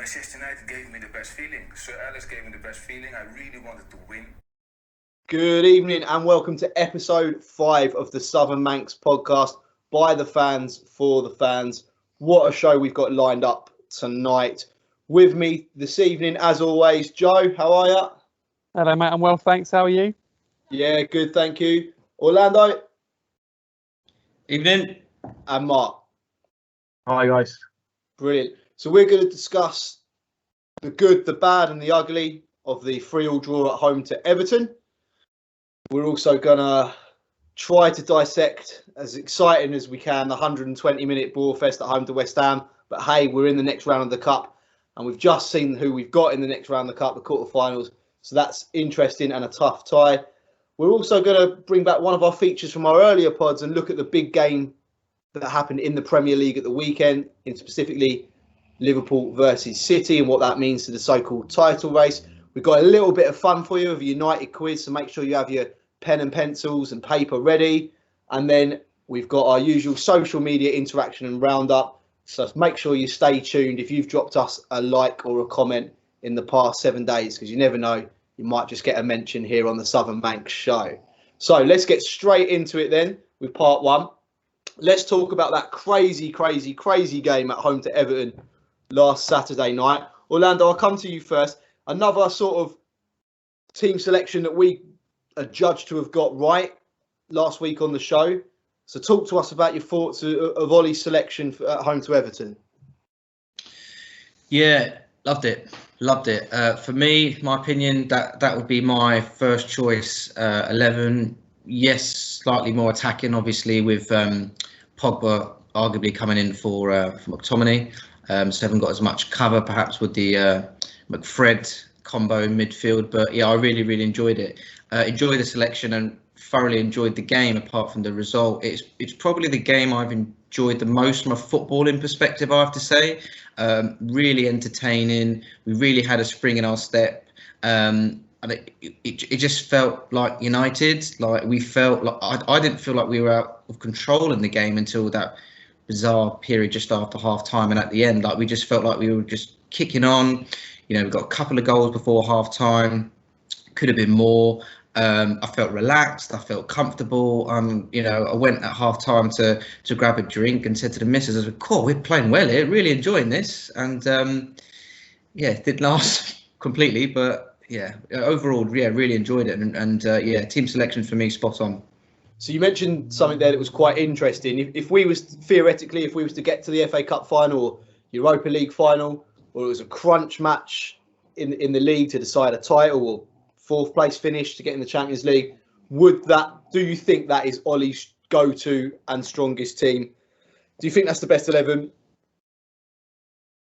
Manchester United gave me the best feeling. Sir Alex gave me the best feeling. I really wanted to win. Good evening and welcome to episode 5 of the Southern Manx podcast by the fans for the fans. What a show we've got lined up tonight. With me this evening, as always, Joe, how are you? Hello, mate. I'm well, thanks. How are you? Yeah, good, thank you. Orlando? Evening. And Mark. Hi, guys. Brilliant. So we're going to discuss the good, the bad and the ugly of the 3-3 draw at home to Everton. We're also going to try to dissect, as exciting as we can, the 120-minute ball fest at home to West Ham. But hey, we're in the next round of the Cup, and we've just seen who we've got in the next round of the Cup, the quarterfinals. So that's interesting and a tough tie. We're also going to bring back one of our features from our earlier pods and look at the big game that happened in the Premier League at the weekend, in specifically Liverpool versus City, and what that means to the so-called title race. We've got a little bit of fun for you with a United quiz, so make sure you have your pen and pencils and paper ready. And then we've got our usual social media interaction and roundup. So make sure you stay tuned if you've dropped us a like or a comment in the past 7 days, because you never know, you might just get a mention here on the Southern Manx show. So let's get straight into it then with part 1. Let's talk about that crazy game at home to Everton last Saturday night. Orlando, I'll come to you first. Another sort of team selection that we are judged to have got right last week on the show. So talk to us about your thoughts of Ollie's selection at home to Everton. Yeah, loved it. For me, my opinion, that would be my first choice 11. Yes, slightly more attacking, obviously, with Pogba arguably coming in for McTominay. So haven't got as much cover, perhaps, with the McFred combo in midfield. But yeah, I really enjoyed it. Enjoyed the selection and thoroughly enjoyed the game. Apart from the result, it's probably the game I've enjoyed the most from a footballing perspective, I have to say. Really entertaining. We really had a spring in our step. And it just felt like United. Like we felt like I didn't feel like we were out of control in the game until that bizarre period just after half time, and at the end, like we just felt like we were just kicking on. You know, we got a couple of goals before half time. Could have been more. I felt relaxed. I felt comfortable. You know, I went at half time to grab a drink and said to the missus, "I was like, cool, we're playing well here. Really enjoying this." And yeah, it didn't last completely, but yeah, overall, yeah, really enjoyed it. And yeah, team selection for me, spot on. So you mentioned something there that was quite interesting. If we was theoretically, if we was to get to the FA Cup final or Europa League final, or it was a crunch match in the league to decide a title or 4th place finish to get in the Champions League, do you think that is Ollie's go-to and strongest team? Do you think that's the best 11?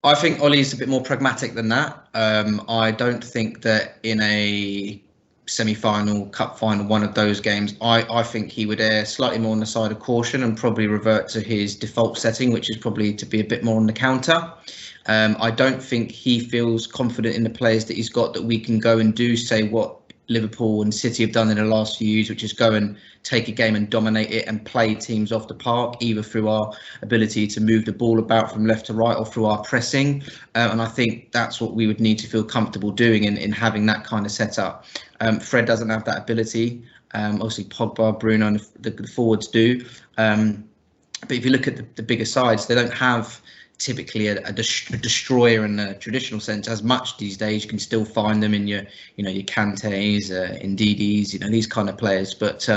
I think Ollie's a bit more pragmatic than that. I don't think that in a semi-final, cup final, one of those games, I think he would err slightly more on the side of caution and probably revert to his default setting, which is probably to be a bit more on the counter. I don't think he feels confident in the players that he's got that we can go and do, say, what Liverpool and City have done in the last few years, which is go and take a game and dominate it and play teams off the park, either through our ability to move the ball about from left to right or through our pressing. And I think that's what we would need to feel comfortable doing in having that kind of setup. Fred doesn't have that ability. Obviously, Pogba, Bruno, and the forwards do. But if you look at the bigger sides, they don't have typically a destroyer in the traditional sense as much these days. You can still find them in your Kantes, Ndidis, these kind of players. But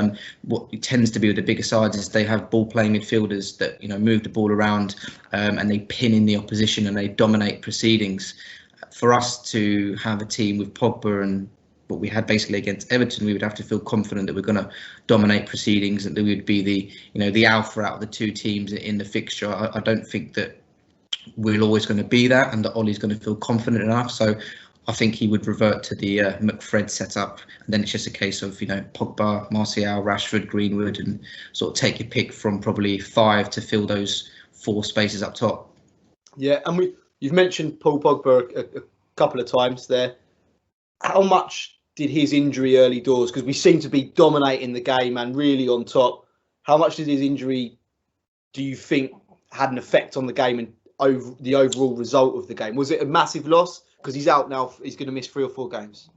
what it tends to be with the bigger sides is they have ball-playing midfielders that move the ball around and they pin in the opposition and they dominate proceedings. For us to have a team with Pogba and what we had basically against Everton, we would have to feel confident that we're going to dominate proceedings and that we would be the alpha out of the two teams in the fixture. I don't think that we're always going to be that, and that Ollie's going to feel confident enough. So I think he would revert to the McFred setup, and then it's just a case of Pogba, Martial, Rashford, Greenwood, and sort of take your pick from probably 5 to fill those 4 spaces up top. Yeah, and you've mentioned Paul Pogba a couple of times there. How much did his injury early doors, because we seem to be dominating the game and really on top, how much did his injury, do you think, had an effect on the game and the overall result of the game? Was it a massive loss? Because he's out now. He's going to miss 3 or 4 games.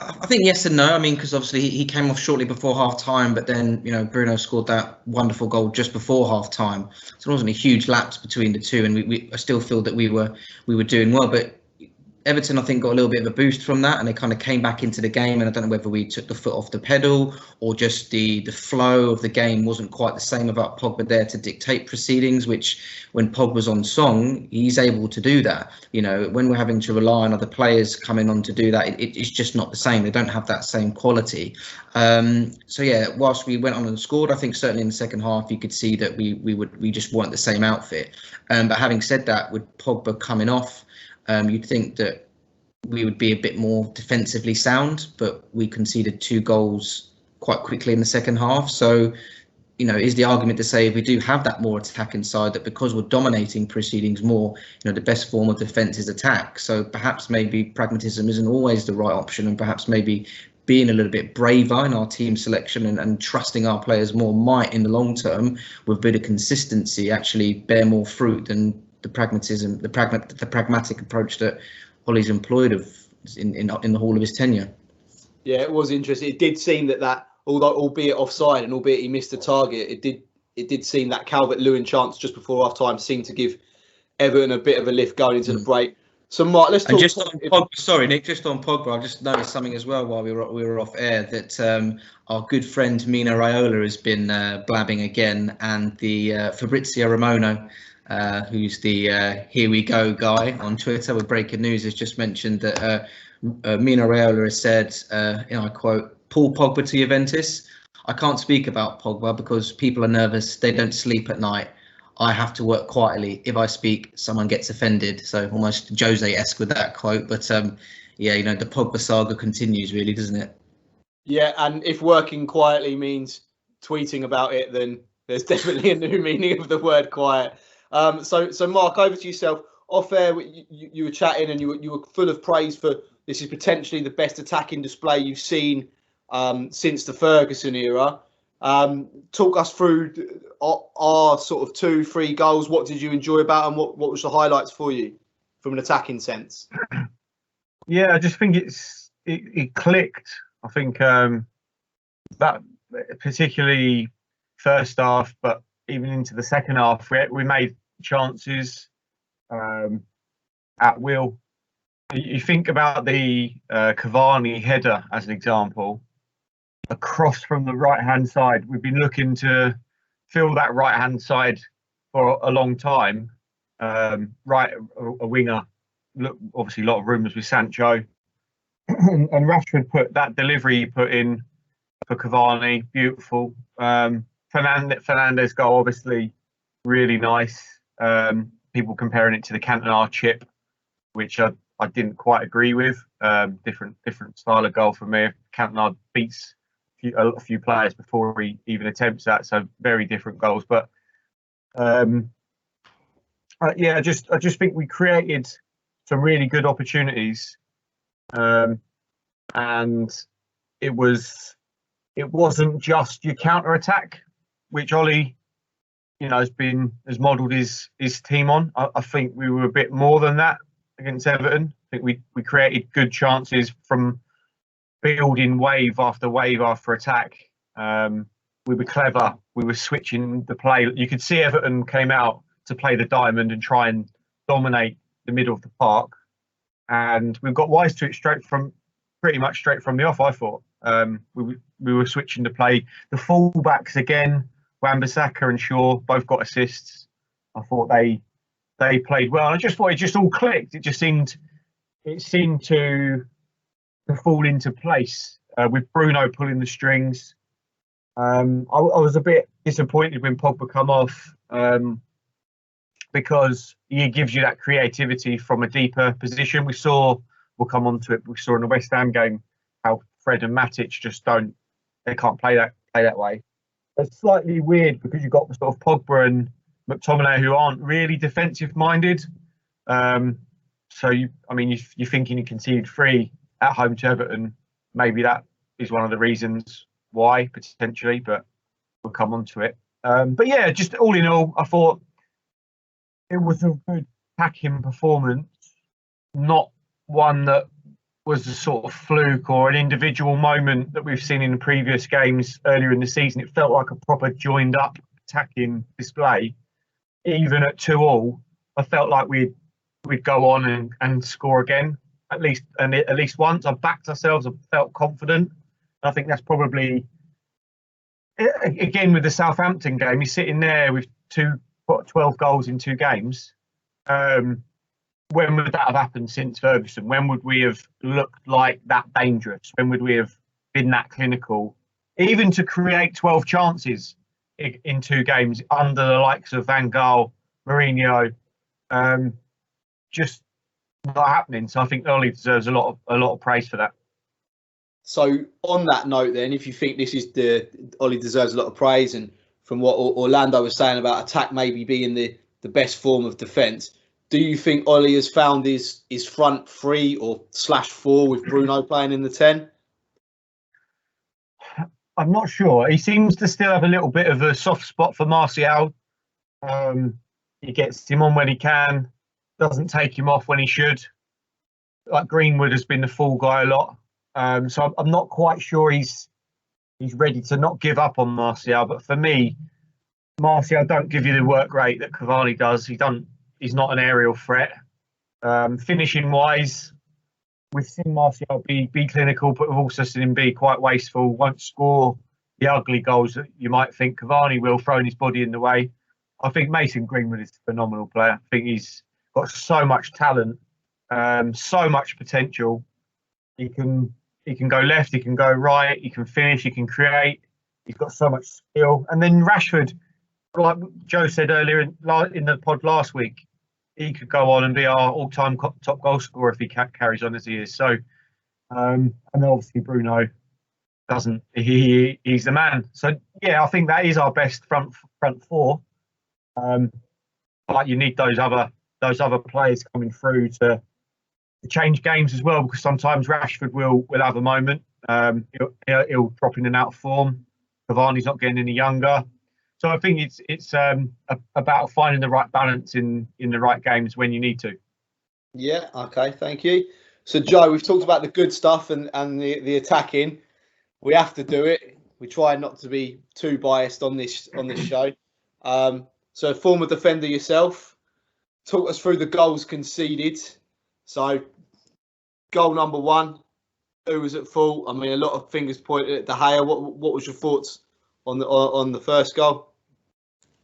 I think yes and no. I mean, because obviously he came off shortly before half time, but then Bruno scored that wonderful goal just before half time, so there wasn't a huge lapse between the two, and I still feel that we were doing well. But Everton, I think, got a little bit of a boost from that, and they kind of came back into the game. And I don't know whether we took the foot off the pedal or just the flow of the game wasn't quite the same without Pogba there to dictate proceedings, which when Pogba's on song, he's able to do that. When we're having to rely on other players coming on to do that, it's just not the same. They don't have that same quality. So yeah, whilst we went on and scored, I think certainly in the second half, you could see that we just weren't the same outfit. But having said that, with Pogba coming off, you'd think that we would be a bit more defensively sound, but we conceded 2 goals quite quickly in the second half. So, is the argument to say if we do have that more attacking side, that because we're dominating proceedings more, the best form of defence is attack. So perhaps maybe pragmatism isn't always the right option, and perhaps maybe being a little bit braver in our team selection and trusting our players more might, in the long term, with a bit of consistency, actually bear more fruit than the pragmatic approach that Ollie's employed in the whole of his tenure. Yeah, it was interesting. It did seem that although albeit offside and albeit he missed the target, it did seem that Calvert-Lewin chance just before half time seemed to give Everton a bit of a lift going into the break. So Mark, let's talk. And just on Pogba, sorry Nick, just on Pogba, I just noticed something as well while we were off air, that our good friend Mina Raiola has been blabbing again, and the Fabrizio Romano, who's the here we go guy on Twitter with breaking news, has just mentioned that Mina Raiola has said, I quote, "Paul Pogba to Juventus. I can't speak about Pogba because people are nervous. They don't sleep at night. I have to work quietly. If I speak, someone gets offended." So almost Jose-esque with that quote. But yeah, the Pogba saga continues, really, doesn't it? Yeah, and if working quietly means tweeting about it, then there's definitely a new meaning of the word quiet. So Mark, over to yourself. Off air, you were chatting and you were full of praise for this is potentially the best attacking display you've seen since the Ferguson era. Talk us through our sort of 2-3 goals. What did you enjoy about them? What was the highlights for you from an attacking sense? Yeah, I just think it clicked. I think that particularly first half, but even into the second half, we made chances at will. You think about the Cavani header as an example, across from the right-hand side. We've been looking to fill that right-hand side for a long time. A winger. Look, obviously, a lot of rumours with Sancho. And Rashford put that delivery he put in for Cavani, beautiful. Fernandes goal, obviously, really nice. People comparing it to the Cantona chip, which I didn't quite agree with. Different style of goal for me. Cantona beats a few players before he even attempts that, so very different goals. But yeah, I just think we created some really good opportunities, and it wasn't just your counter attack, which Ollie, has modelled his team on. I think we were a bit more than that against Everton. I think we created good chances from building wave after attack. We were clever. We were switching the play. You could see Everton came out to play the diamond and try and dominate the middle of the park, and we got wise to it pretty much straight from the off. I thought we were switching to play. The fullbacks again, Wan-Bissaka and Shaw both got assists. I thought they played well. I just thought it just all clicked. It seemed to fall into place with Bruno pulling the strings. I was a bit disappointed when Pogba come off because he gives you that creativity from a deeper position. We'll come on to it. We saw in the West Ham game how Fred and Matic they can't play that way. It's slightly weird because you've got sort of Pogba and McTominay who aren't really defensive minded. So you're thinking you conceded 3 at home to Everton. Maybe that is one of the reasons why, potentially, but we'll come on to it. But yeah, just all in all, I thought it was a good attacking performance, not one that was a sort of fluke or an individual moment that we've seen in the previous games earlier in the season. It felt like a proper joined up attacking display. Even at 2-2, I felt like we'd go on and score again at least once. I backed ourselves. I felt confident. I think that's probably, again, with the Southampton game, you're sitting there with 12 goals in 2 games. When would that have happened since Ferguson? When would we have looked like that dangerous? When would we have been that clinical? Even to create 12 chances in 2 games under the likes of Van Gaal, Mourinho, just not happening. So I think Oli deserves a lot of praise for that. So on that note, then, if you think this is Oli deserves a lot of praise, and from what Orlando was saying about attack maybe being the best form of defence, do you think Oli has found his front 3 or /4 with Bruno playing in the 10? I'm not sure. He seems to still have a little bit of a soft spot for Martial. He gets him on when he can, doesn't take him off when he should. Like Greenwood has been the fall guy a lot. So I'm not quite sure he's ready to not give up on Martial. But for me, Martial don't give you the work rate that Cavani does. He's not an aerial threat. Finishing wise, we've seen Martial be clinical, but we've also seen him be quite wasteful. Won't score the ugly goals that you might think Cavani will, throwing his body in the way. I think Mason Greenwood is a phenomenal player. I think he's got so much talent, so much potential. He can go left, he can go right, he can finish, he can create. He's got so much skill. And then Rashford, like Joe said earlier in the pod last week, he could go on and be our all-time top goal scorer if he carries on as he is. So, and then obviously Bruno doesn't. He's the man. So yeah, I think that is our best front 4. But you need those other players coming through to change games as well, because sometimes Rashford will have a moment. He'll drop in and out of form. Cavani's not getting any younger. So I think it's about finding the right balance in the right games when you need to. Yeah, okay, thank you. So Joe, we've talked about the good stuff and the attacking. We have to do it. We try not to be too biased on this show. So former defender yourself, talk us through the goals conceded. So goal number 1, who was at fault? I mean, a lot of fingers pointed at De Gea. What was your thoughts on the first goal?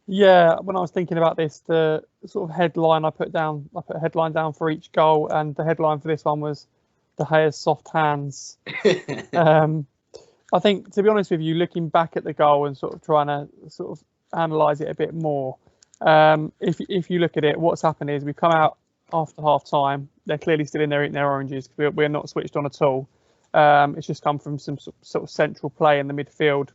Yeah, when I was thinking about this, the sort of headline I put a headline down for each goal, and the headline for this one was De Gea's soft hands. I think, to be honest with you, looking back at the goal and sort of trying to sort of analyse it a bit more, if you look at it, what's happened is we've come out after half time. They're clearly still in there eating their oranges. We're not switched on at all. It's just come from some sort of central play in the midfield.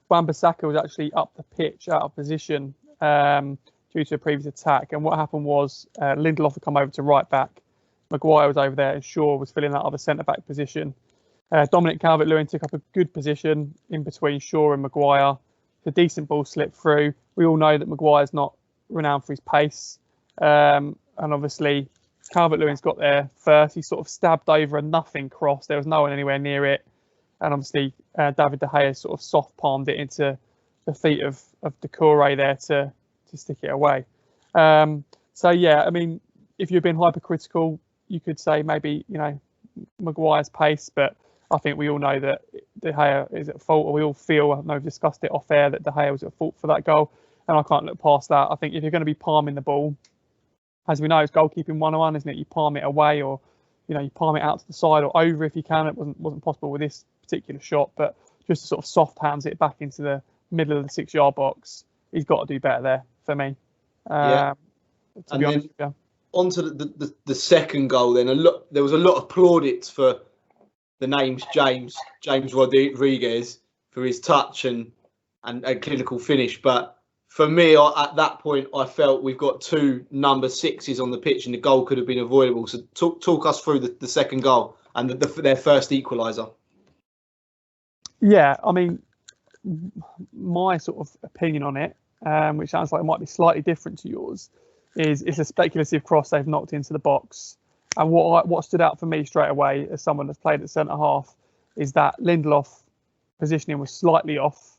Wan-Bissaka was actually up the pitch out of position due to a previous attack. And what happened was Lindelof had come over to right back. Maguire was over there and Shaw was filling that other centre-back position. Dominic Calvert-Lewin took up a good position in between Shaw and Maguire. The decent ball slipped through. We all know that Maguire's not renowned for his pace. And obviously, Calvert-Lewin's got there first. He sort of stabbed over a nothing cross. There was no one anywhere near it. And obviously, David De Gea sort of soft palmed it into the feet of Doucouré there to stick it away. So yeah, I mean, if you've been hypercritical, you could say maybe Maguire's pace, but I think we all know that De Gea is at fault, or we all feel, I know we've discussed it off air, that De Gea was at fault for that goal, and I can't look past that. I think if you're going to be palming the ball, as we know, it's goalkeeping 101, isn't it? You palm it away, or you palm it out to the side or over if you can. It wasn't possible with this particular shot, but just to sort of soft hands it back into the middle of the 6-yard box. He's got to do better there for me. To be honest with you. On to the second goal then. There was a lot of plaudits for the names James Rodriguez for his touch and clinical finish, but for me, at that point, I felt we've got 2 number 6s on the pitch and the goal could have been avoidable. So talk us through the second goal and their first equaliser. Yeah, I mean, my sort of opinion on it, which sounds like it might be slightly different to yours, is it's a speculative cross they've knocked into the box. And what stood out for me straight away as someone that's played at centre half is that Lindelof positioning was slightly off.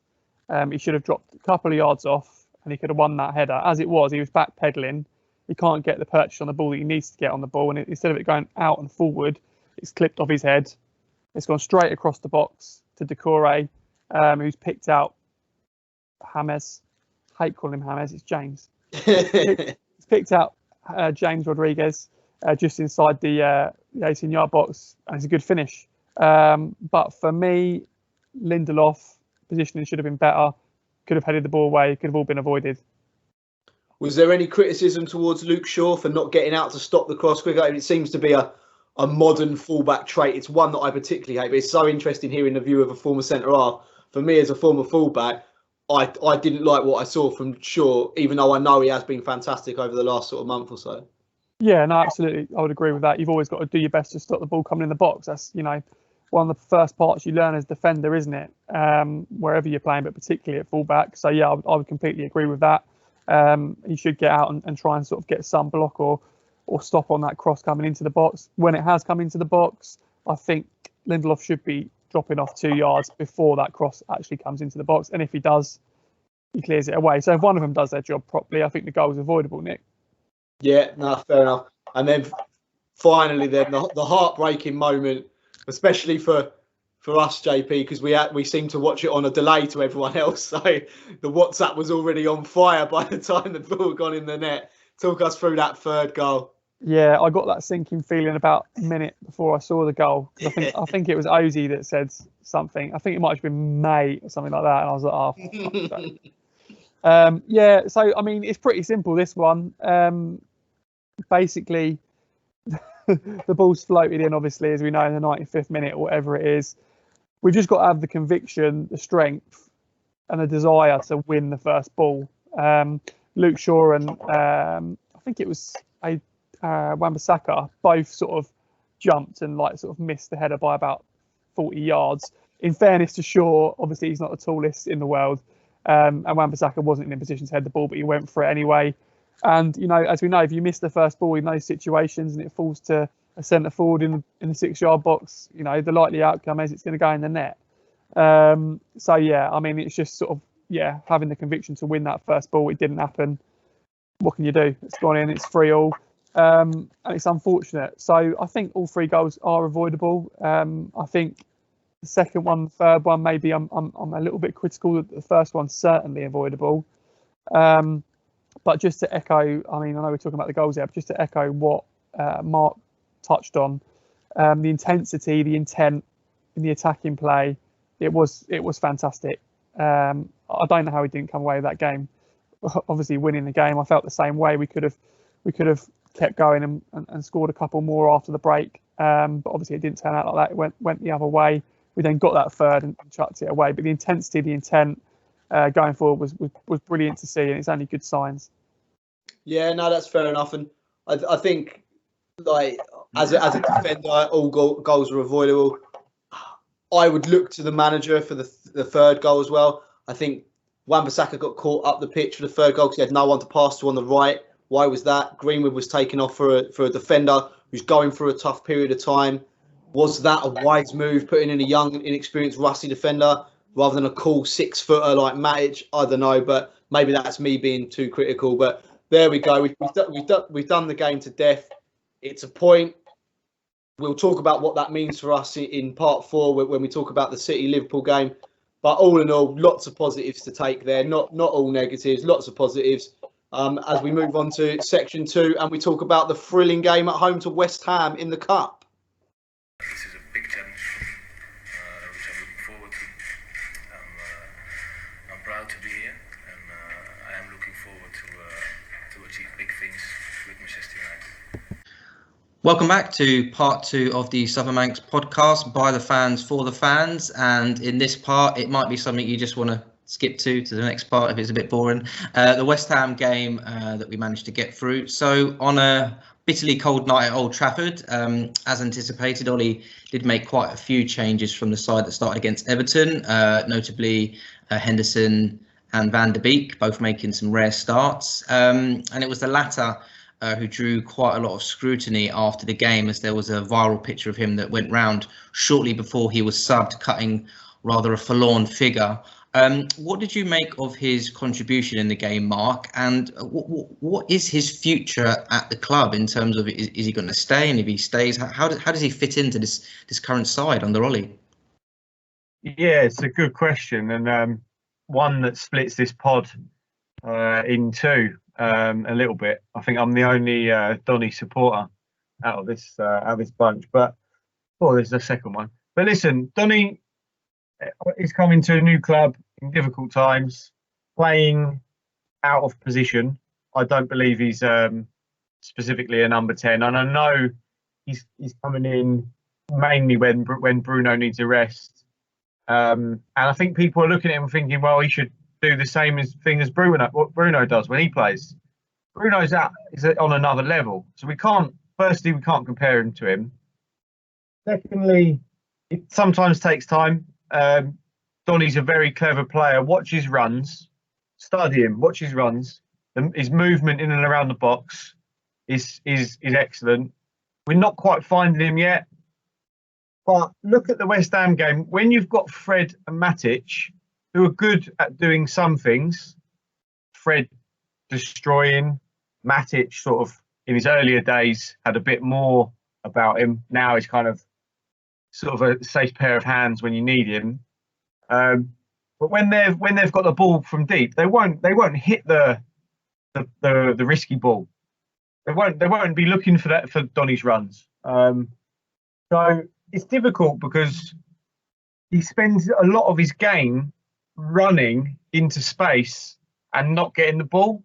He should have dropped a couple of yards off and he could have won that header. As it was, he was backpedaling. He can't get the purchase on the ball that he needs to get on the ball. And instead of it going out and forward, it's clipped off his head. It's gone straight across the box to Decore, who's picked out James. I hate calling him James, it's James. He's picked out James Rodriguez just inside the 18-yard box, and it's a good finish. But for me, Lindelof positioning should have been better. Could have headed the ball away. Could have all been avoided. Was there any criticism towards Luke Shaw for not getting out to stop the cross quicker? It seems to be a modern fullback trait. It's one that I particularly hate, but it's so interesting hearing the view of a former centre half. For me, as a former fullback, I didn't like what I saw from Shaw, even though I know he has been fantastic over the last sort of month or so. Yeah, no, absolutely. I would agree with that. You've always got to do your best to stop the ball coming in the box. That's, one of the first parts you learn as defender, isn't it? Wherever you're playing, but particularly at fullback. So, yeah, I would completely agree with that. He should get out and try and sort of get some block or stop on that cross coming into the box. When it has come into the box, I think Lindelof should be dropping off 2 yards before that cross actually comes into the box. And if he does, he clears it away. So if one of them does their job properly, I think the goal is avoidable, Nick. Yeah, no, fair enough. And then finally, then the heartbreaking moment, especially for us, JP, because we seem to watch it on a delay to everyone else. So the WhatsApp was already on fire by the time the ball had gone in the net. Talk us through that third goal. Yeah, I got that sinking feeling about a minute before I saw the goal. I think it was Ozzy that said something. I think it might have been May or something like that. And I was like, oh, for fuck's sake. Yeah, so, I mean, it's pretty simple, this one. Basically, the ball's floated in, obviously, as we know, in the 95th minute or whatever it is. We've just got to have the conviction, the strength, and the desire to win the first ball. Luke Shaw and I think it was Wan-Bissaka both sort of jumped and sort of missed the header by about 40 yards. In fairness to Shaw, obviously he's not the tallest in the world, and Wan-Bissaka wasn't in a position to head the ball, but he went for it anyway. And as we know, if you miss the first ball in those situations and it falls to a centre forward in the 6-yard box, the likely outcome is it's going to go in the net. So yeah, I mean, it's just sort of having the conviction to win that first ball. It didn't happen. What can you do? It's gone in. It's 3-3, and it's unfortunate. So I think all 3 goals are avoidable. I think the second one, the third one, maybe I'm a little bit critical. The first one's certainly avoidable. But just to echo, I mean, I know we're talking about the goals there, but just to echo what Mark touched on, the intensity, the intent in the attacking play, it was fantastic. I don't know how we didn't come away with that game. Obviously, winning the game, I felt the same way. We could have kept going and scored a couple more after the break, but obviously it didn't turn out like that. It went the other way. We then got that third and chucked it away. But the intensity, the intent going forward was brilliant to see, and it's only good signs. Yeah, no, that's fair enough. And I think, as a defender, all goals are avoidable. I would look to the manager for the third goal as well. I think Wan-Bissaka got caught up the pitch for the third goal because he had no one to pass to on the right. Why was that? Greenwood was taken off for a defender who's going through a tough period of time. Was that a wise move, putting in a young, inexperienced, rusty defender rather than a cool 6-footer like Matic? I don't know, but maybe that's me being too critical. But there we go. We've done the game to death. It's a point. We'll talk about what that means for us in part 4 when we talk about the City-Liverpool game. But all in all, lots of positives to take there. Not all negatives, lots of positives. As we move on to section 2 and we talk about the thrilling game at home to West Ham in the Cup. This is a big challenge, which I'm looking forward to. I'm proud to be here, and I am looking forward to achieve big things with Manchester United. Welcome back to part 2 of the Southern Manx podcast by the fans for the fans. And in this part, it might be something you just want to skip to the next part if it's a bit boring. The West Ham game that we managed to get through. So on a bitterly cold night at Old Trafford, as anticipated, Ollie did make quite a few changes from the side that started against Everton, notably Henderson and Van der Beek, both making some rare starts. And it was the latter who drew quite a lot of scrutiny after the game, as there was a viral picture of him that went round shortly before he was subbed, cutting rather a forlorn figure. What did you make of his contribution in the game, Mark? And what is his future at the club in terms of, is he going to stay? And if he stays, how does he fit into this current side under Ollie? Yeah, it's a good question, and one that splits this pod in two a little bit. I think I'm the only Donny supporter out of this bunch, but there's a second one. But listen, Donny is coming to a new club in difficult times, playing out of position. I don't believe he's specifically a number 10, and I know he's coming in mainly when Bruno needs a rest. And I think people are looking at him thinking, well, he should do the same thing as what Bruno does when he plays. Bruno's is on another level, so we can't compare him to him. Secondly, it sometimes takes time. Donny's a very clever player. Watch his runs, study him. Watch his runs. His movement in and around the box is excellent. We're not quite finding him yet, but look at the West Ham game. When you've got Fred and Matic, who are good at doing some things, Fred destroying, Matic sort of in his earlier days had a bit more about him. Now he's kind of sort of a safe pair of hands when you need him. But when they've got the ball from deep, they won't hit the risky ball. They won't be looking for that for Donny's runs. So it's difficult because he spends a lot of his game running into space and not getting the ball.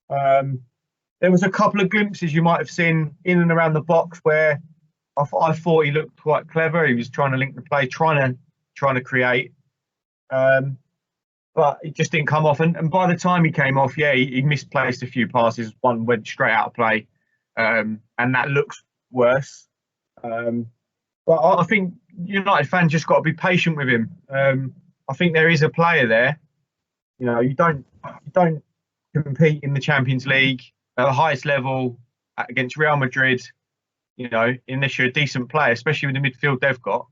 There was a couple of glimpses you might have seen in and around the box where I thought he looked quite clever. He was trying to link the play, trying to create, but it just didn't come off. And by the time he came off, he misplaced a few passes. One went straight out of play, and that looks worse. But I think United fans just got to be patient with him. I think there is a player there. You know, you don't compete in the Champions League at the highest level against Real Madrid, you know, unless you're a decent player, especially with the midfield they've got.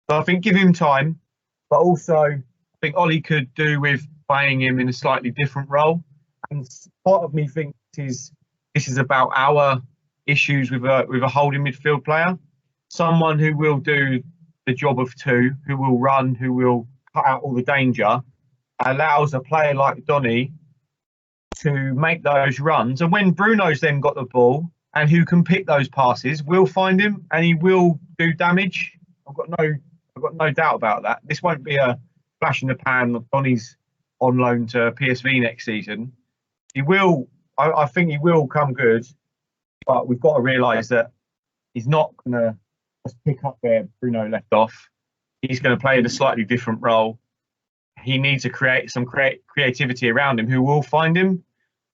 So I think give him time, but also I think Ollie could do with playing him in a slightly different role. And part of me thinks this is about our issues with a holding midfield player, someone who will do the job of two, who will run, who will cut out all the danger, allows a player like Donny to make those runs. And when Bruno's then got the ball and who can pick those passes, we'll find him and he will do damage. I've got no doubt about that. This won't be a flash in the pan of Donny's on loan to PSV next season. He will, I think he will come good, but we've got to realise that he's not going to just pick up where Bruno left off. He's going to play in a slightly different role. He needs to create some creativity around him. Who will find him?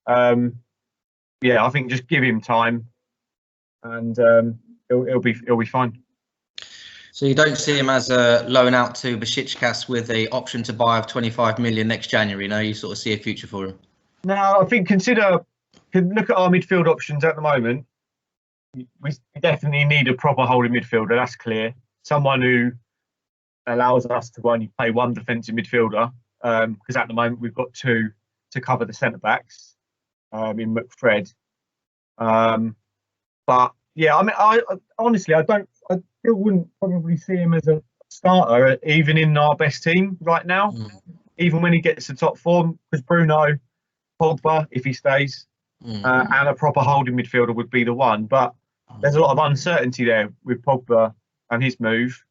I think just give him time, and it'll be fine. So you don't see him as a loan out to Besiktas with a option to buy of 25 million next January. No, you sort of see a future for him. No, I think look at our midfield options at the moment. We definitely need a proper holding midfielder. That's clear. Someone who allows us to only play one defensive midfielder, because at the moment we've got two to cover the centre backs in McFred. But yeah, I mean, I honestly still wouldn't probably see him as a starter even in our best team right now. Even when he gets to top form, because Bruno, Pogba, if he stays, and a proper holding midfielder would be the one. But there's a lot of uncertainty there with Pogba and his move.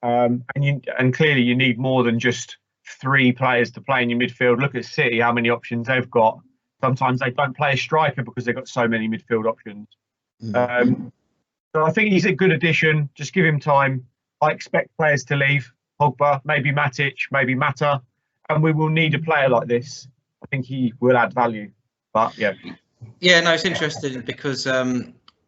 And clearly you need more than just three players to play in your midfield. Look at City, how many options they've got. Sometimes they don't play a striker because they've got so many midfield options. So I think he's a good addition. Just give him time. I expect players to leave. Pogba, maybe Matic, maybe Mata. And we will need a player like this. I think he will add value. But yeah. Yeah, no, it's interesting because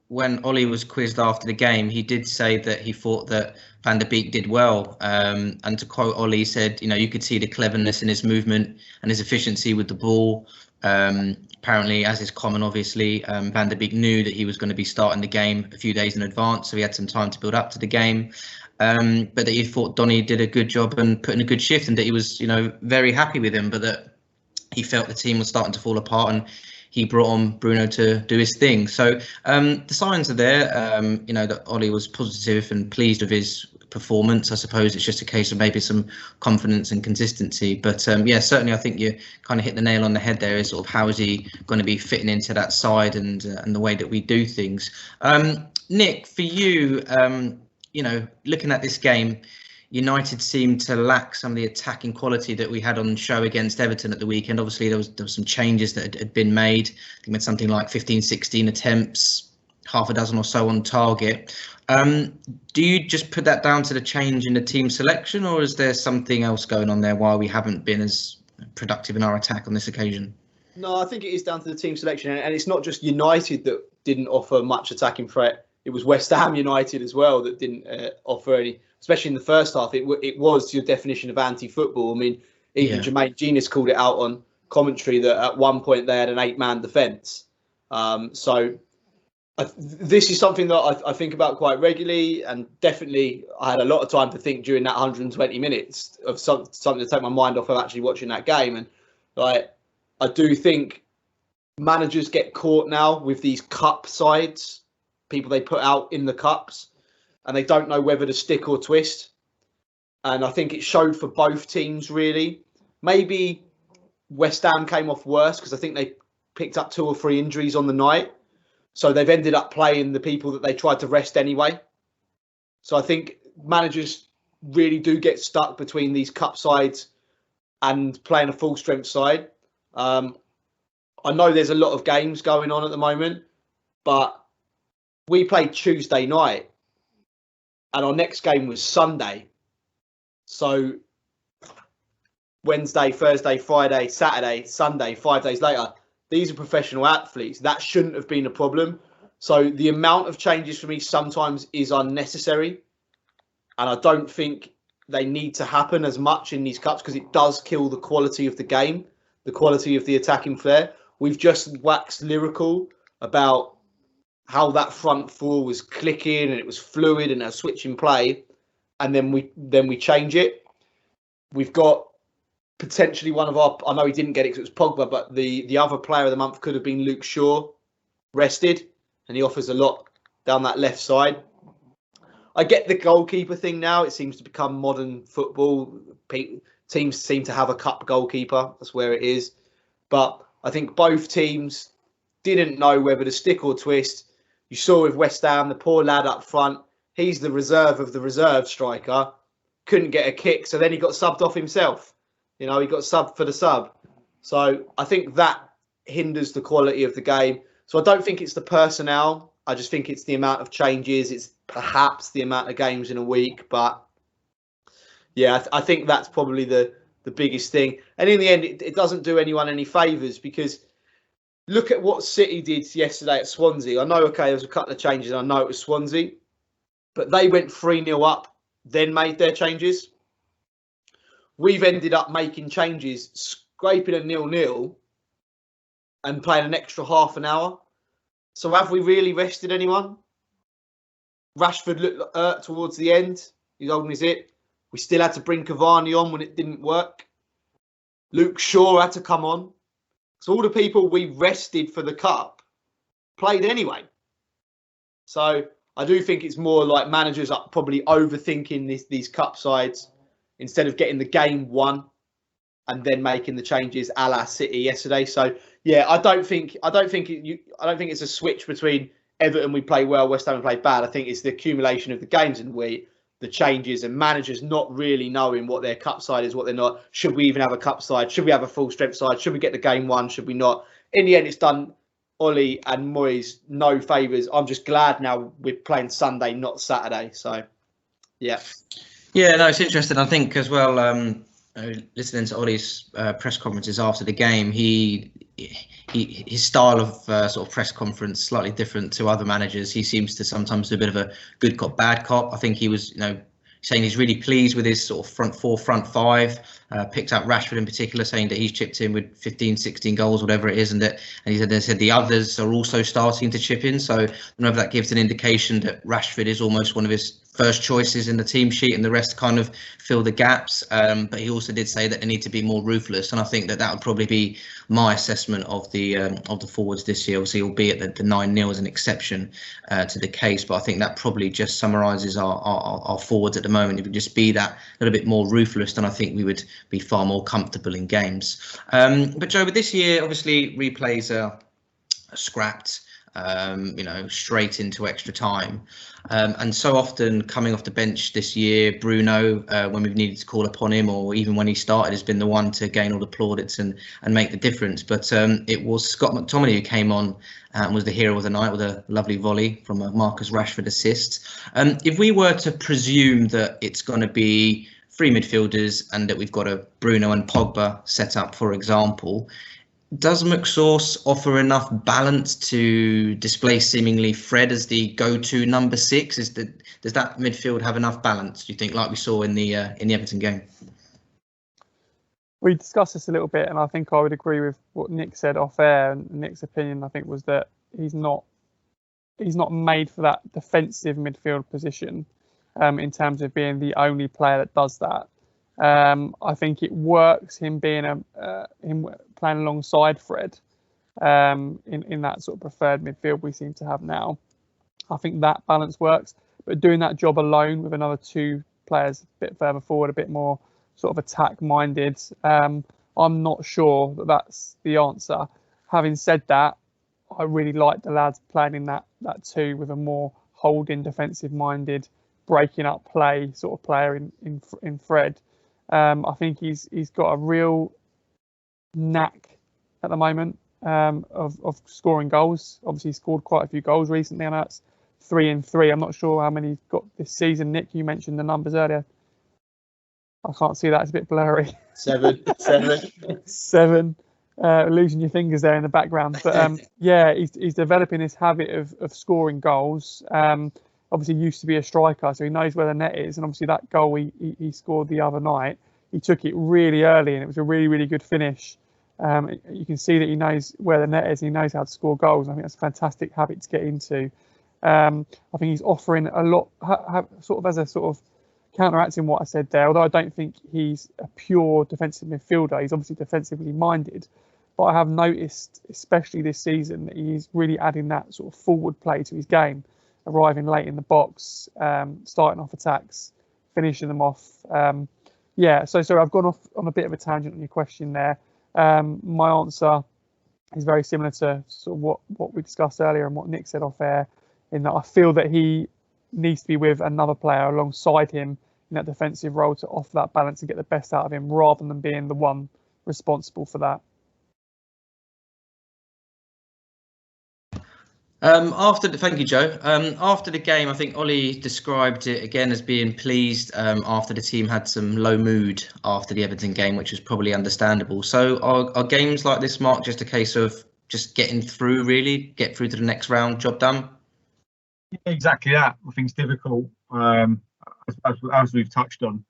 when Ollie was quizzed after the game, he did say that he thought that Van der Beek did well. And to quote Ollie, he said, you could see the cleverness in his movement and his efficiency with the ball. Apparently, as is common, obviously, Van der Beek knew that he was going to be starting the game a few days in advance, so he had some time to build up to the game. But that he thought Donny did a good job and put in a good shift, and that he was, very happy with him, but that he felt the team was starting to fall apart, and he brought on Bruno to do his thing. So the signs are there, that Ollie was positive and pleased with his performance. I suppose it's just a case of maybe some confidence and consistency. But certainly I think you kind of hit the nail on the head there, is sort of how is he going to be fitting into that side and the way that we do things. Nick, for you, looking at this game, United seemed to lack some of the attacking quality that we had on show against Everton at the weekend. Obviously, there was some changes that had been made. I think we had something like 15, 16 attempts, half a dozen or so on target. Do you just put that down to the change in the team selection, or is there something else going on there why we haven't been as productive in our attack on this occasion? No, I think it is down to the team selection, and it's not just United that didn't offer much attacking threat. It was West Ham United as well that didn't offer any, especially in the first half. It was your definition of anti-football. I mean, even Jermaine Genius called it out on commentary that at one point they had an 8-man defence. This is something that I think about quite regularly, and definitely I had a lot of time to think during that 120 minutes of something to take my mind off of actually watching that game. And I do think managers get caught now with these cup sides, people they put out in the cups, and they don't know whether to stick or twist. And I think it showed for both teams, really. Maybe West Ham came off worse because I think they picked up 2 or 3 injuries on the night. So they've ended up playing the people that they tried to rest anyway. So I think managers really do get stuck between these cup sides and playing a full strength side. I know there's a lot of games going on at the moment, but we played Tuesday night and our next game was Sunday. So Wednesday, Thursday, Friday, Saturday, Sunday, 5 days later, these are professional athletes. That shouldn't have been a problem. So the amount of changes for me sometimes is unnecessary. And I don't think they need to happen as much in these cups because it does kill the quality of the game, the quality of the attacking flair. We've just waxed lyrical about how that front four was clicking and it was fluid and a switch in play. And then we change it. We've got potentially one of our, I know he didn't get it because it was Pogba, but the other player of the month could have been Luke Shaw, rested, and he offers a lot down that left side. I get the goalkeeper thing now. It seems to become modern football. Teams seem to have a cup goalkeeper. That's where it is. But I think both teams didn't know whether to stick or twist. You saw with West Ham, the poor lad up front, he's the reserve of the reserve striker, couldn't get a kick, so then he got subbed off himself. He got subbed for the sub. So I think that hinders the quality of the game. So I don't think it's the personnel. I just think it's the amount of changes. It's perhaps the amount of games in a week. But yeah, I think that's probably the biggest thing. And in the end, it doesn't do anyone any favours because look at what City did yesterday at Swansea. I know, okay, there was a couple of changes. I know it was Swansea. But they went 3-0 up, then made their changes. We've ended up making changes, scraping a 0-0 and playing an extra half an hour. So have we really rested anyone? Rashford looked hurt towards the end. He's holding his hip. We still had to bring Cavani on when it didn't work. Luke Shaw had to come on. So all the people we rested for the cup played anyway. So I do think it's more like managers are probably overthinking these cup sides instead of getting the game won and then making the changes a la City yesterday. So yeah, I don't think it's a switch between Everton we play well, West Ham we play bad. I think it's the accumulation of the games and the changes and managers not really knowing what their cup side is, what they're not. Should we even have a cup side? Should we have a full strength side? Should we get the game won? Should we not? In the end, it's done Ollie and Moyes no favours. I'm just glad now we're playing Sunday, not Saturday. So yeah. Yeah, no, it's interesting. I think as well, listening to Ollie's press conferences after the game, he his style of sort of press conference slightly different to other managers. He seems to sometimes do a bit of a good cop, bad cop. I think he was, saying he's really pleased with his sort of front five. Picked out Rashford in particular, saying that he's chipped in with 15, 16 goals, whatever it is, and he said the others are also starting to chip in. So I don't know if that gives an indication that Rashford is almost one of his first choices in the team sheet, and the rest kind of fill the gaps. But he also did say that they need to be more ruthless, and I think that would probably be my assessment of the forwards this year. Obviously, albeit that the 9-0 is an exception to the case, but I think that probably just summarises our forwards at the moment. If we just be that little bit more ruthless, then I think we would be far more comfortable in games. But Joe, with this year, obviously replays are scrapped, straight into extra time. And so often coming off the bench this year, Bruno, when we've needed to call upon him, or even when he started, has been the one to gain all the plaudits and make the difference. But it was Scott McTominay who came on and was the hero of the night with a lovely volley from a Marcus Rashford assist. If we were to presume that it's going to be three midfielders and that we've got a Bruno and Pogba set up, for example, does McSauce offer enough balance to displace seemingly Fred as the go-to number 6? Does that midfield have enough balance, do you think, like we saw in the Everton game? We discussed this a little bit, and I think I would agree with what Nick said off air. And Nick's opinion, I think, was that he's not made for that defensive midfield position in terms of being the only player that does that. I think it works him being him playing alongside Fred in that sort of preferred midfield we seem to have now. I think that balance works, but doing that job alone with another two players a bit further forward, a bit more sort of attack minded, I'm not sure that that's the answer. Having said that, I really like the lads playing in that two with a more holding, defensive minded, breaking up play sort of player in Fred. I think he's got a real knack at the moment of scoring goals. Obviously, he's scored quite a few goals recently. I know it's 3 and 3. I'm not sure how many he's got this season. Nick, you mentioned the numbers earlier. I can't see that. It's a bit blurry. 7. Losing your fingers there in the background. But yeah, he's developing this habit of scoring goals. Obviously used to be a striker, so he knows where the net is. And obviously that goal he scored the other night, he took it really early, and it was a really, really good finish. You can see that he knows where the net is. And he knows how to score goals. I think that's a fantastic habit to get into. I think he's offering a lot, sort of as a sort of counteracting what I said there. Although I don't think he's a pure defensive midfielder. He's obviously defensively minded. But I have noticed, especially this season, that he's really adding that sort of forward play to his game, arriving late in the box, starting off attacks, finishing them off. So I've gone off on a bit of a tangent on your question there. My answer is very similar to sort of what we discussed earlier and what Nick said off air, in that I feel that he needs to be with another player alongside him in that defensive role to offer that balance and get the best out of him, rather than being the one responsible for that. Thank you, Joe. After the game, I think Ollie described it again as being pleased after the team had some low mood after the Everton game, which was probably understandable. So are games like this, Mark, just a case of just getting through, really? Get through to the next round, job done? Yeah, exactly that. I think it's difficult. As we've touched on,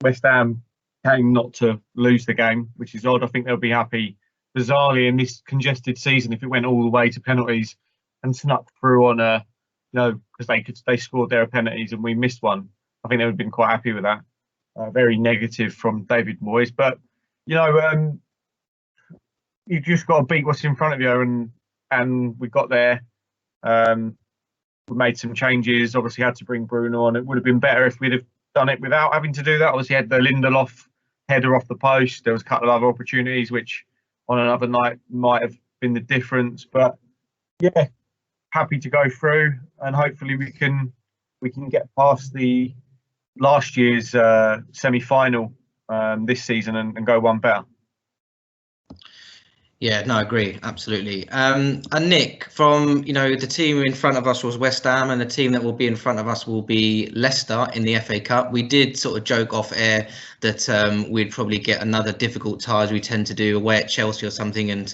West Ham came not to lose the game, which is odd. I think they'll be happy, bizarrely, in this congested season, if it went all the way to penalties and snuck through on because they scored their penalties and we missed one. I think they would have been quite happy with that. Very negative from David Moyes, but you've just got to beat what's in front of you, and we got there. We made some changes. Obviously, had to bring Bruno on. It would have been better if we'd have done it without having to do that. Obviously, had the Lindelof header off the post. There was a couple of other opportunities which, on another night, might have been the difference. But yeah, happy to go through, and hopefully we can get past the last year's semi-final this season and go one better. Yeah, no, I agree, absolutely. And Nick, from the team in front of us was West Ham, and the team that will be in front of us will be Leicester in the FA Cup. We did sort of joke off air that we'd probably get another difficult tie, as we tend to do, away at Chelsea or something, and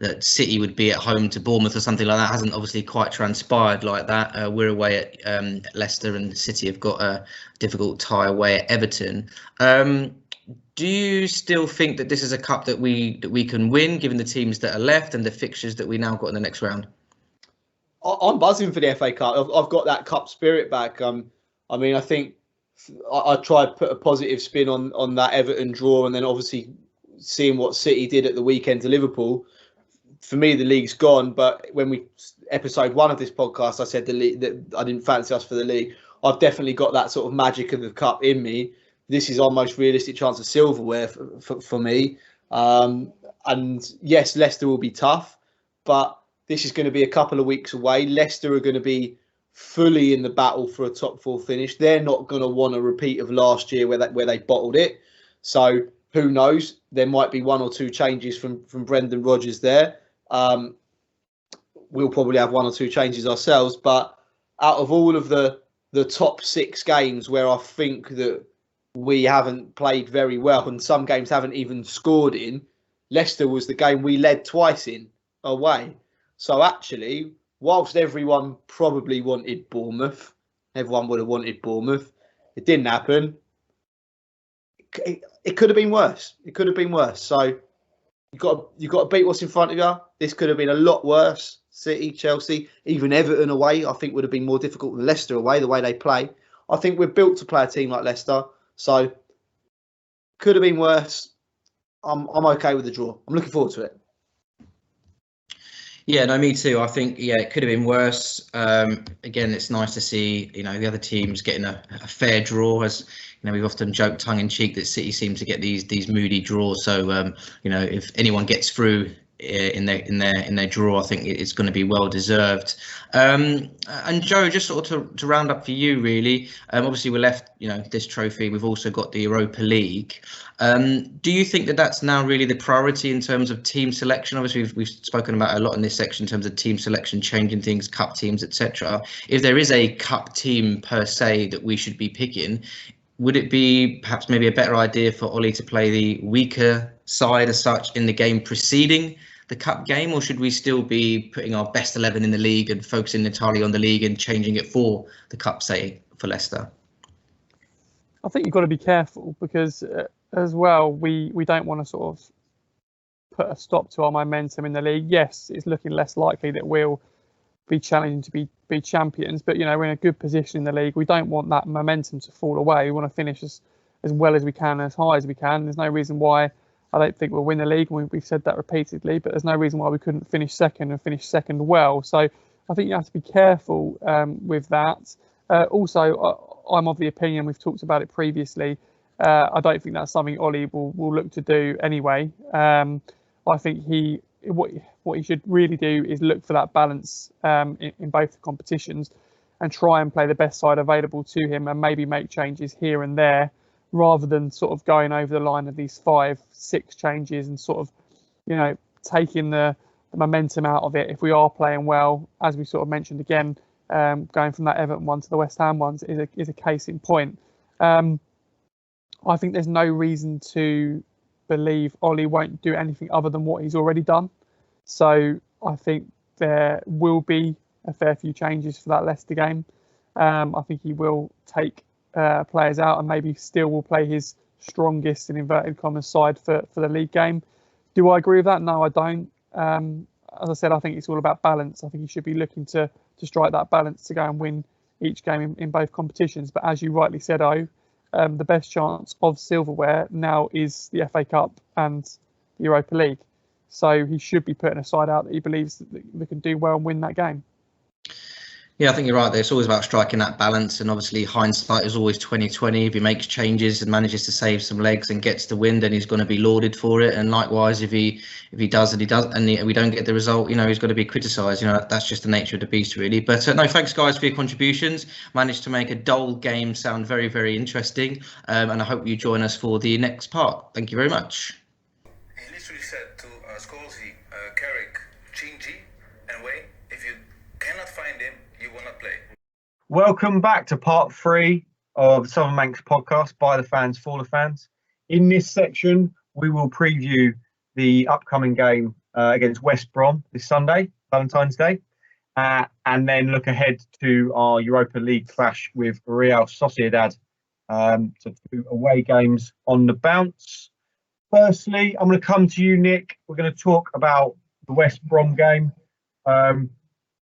that City would be at home to Bournemouth or something like that. Hasn't obviously quite transpired like that. We're away at Leicester, and City have got a difficult tie away at Everton. Do you still think that this is a cup that we can win, given the teams that are left and the fixtures that we now got in the next round? I'm buzzing for the FA Cup. I've got that cup spirit back. I mean, I think I tried to put a positive spin on that Everton draw, and then obviously seeing what City did at the weekend to Liverpool. For me, the league's gone. But when episode 1 of this podcast, I said the league, that I didn't fancy us for the league. I've definitely got that sort of magic of the cup in me. This is our most realistic chance of silverware for me. And yes, Leicester will be tough, but this is going to be a couple of weeks away. Leicester are going to be fully in the battle for a top 4 finish. They're not going to want a repeat of last year where they bottled it. So who knows? There might be 1 or 2 changes from Brendan Rodgers there. We'll probably have 1 or 2 changes ourselves. But out of all of the top 6 games where I think that we haven't played very well and some games haven't even scored in, Leicester was the game we led twice in away. So actually, whilst everyone probably wanted Bournemouth, everyone would have wanted Bournemouth, it didn't happen. It could have been worse. It could have been worse. So you've got to beat what's in front of you. This could have been a lot worse. City, Chelsea, even Everton away, I think would have been more difficult than Leicester away, the way they play. I think we're built to play a team like Leicester. So, could have been worse. I'm okay with the draw. I'm looking forward to it. Yeah, no, me too. I think, it could have been worse. Again, it's nice to see, the other teams getting a fair draw. As we've often joked tongue in cheek that City seem to get these moody draws. So, if anyone gets through in their draw, I think it's going to be well deserved. And Joe, just sort of to round up for you, really. Obviously, we're left, this trophy. We've also got the Europa League. Do you think that that's now really the priority in terms of team selection? Obviously, we've spoken about a lot in this section in terms of team selection, changing things, cup teams, etc. If there is a cup team per se that we should be picking, would it be perhaps maybe a better idea for Ollie to play the weaker side as such in the game preceding the cup game, or should we still be putting our best 11 in the league and focusing entirely on the league and changing it for the cup, say, for Leicester? I think you've got to be careful because as well, we don't want to sort of put a stop to our momentum in the league. Yes, it's looking less likely that we'll be challenging to be champions, but we're in a good position in the league. We don't want that momentum to fall away. We want to finish as well as we can, as high as we can. There's no reason why I don't think we'll win the league, and we've said that repeatedly, but there's no reason why we couldn't finish second and finish second well. So I think you have to be careful with that. Also, I'm of the opinion, we've talked about it previously, I don't think that's something Ollie will look to do anyway. I think what he should really do is look for that balance in both the competitions and try and play the best side available to him and maybe make changes here and there, rather than sort of going over the line of these 5-6 changes and sort of, taking the momentum out of it. If we are playing well, as we sort of mentioned again, going from that Everton one to the West Ham ones is a case in point. I think there's no reason to believe Ollie won't do anything other than what he's already done. So I think there will be a fair few changes for that Leicester game. I think he will take players out and maybe still will play his strongest in inverted commas side for the league game. Do I agree with that? No, I don't. As I said, I think it's all about balance. I think he should be looking to strike that balance to go and win each game in both competitions. But as you rightly said, the best chance of silverware now is the FA Cup and the Europa League. So he should be putting a side out that he believes that they can do well and win that game. Yeah, I think you're right. It's always about striking that balance, and obviously hindsight is always 20/20. If he makes changes and manages to save some legs and gets the win, then he's going to be lauded for it. And likewise, if he does and we don't get the result, he's going to be criticised. That's just the nature of the beast, really. But no, thanks guys for your contributions. Managed to make a dull game sound very, very interesting, and I hope you join us for the next part. Thank you very much. He literally said to scores Welcome back to part 3 of the Southern Manx podcast by the fans for the fans. In this section, we will preview the upcoming game against West Brom this Sunday, Valentine's Day, and then look ahead to our Europa League clash with Real Sociedad. So 2 away games on the bounce. Firstly, I'm going to come to you, Nick. We're going to talk about the West Brom game.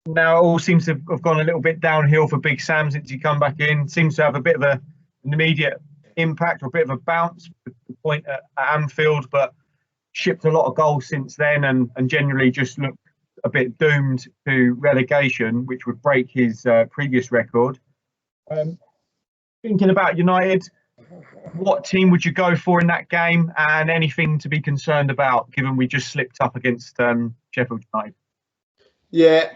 Now it all seems to have gone a little bit downhill for Big Sam since he come back in. Seems to have a bit of an immediate impact or a bit of a bounce with the point at Anfield, but shipped a lot of goals since then and generally just looked a bit doomed to relegation, which would break his previous record. Thinking about United, what team would you go for in that game, and anything to be concerned about given we just slipped up against Sheffield United? Yeah,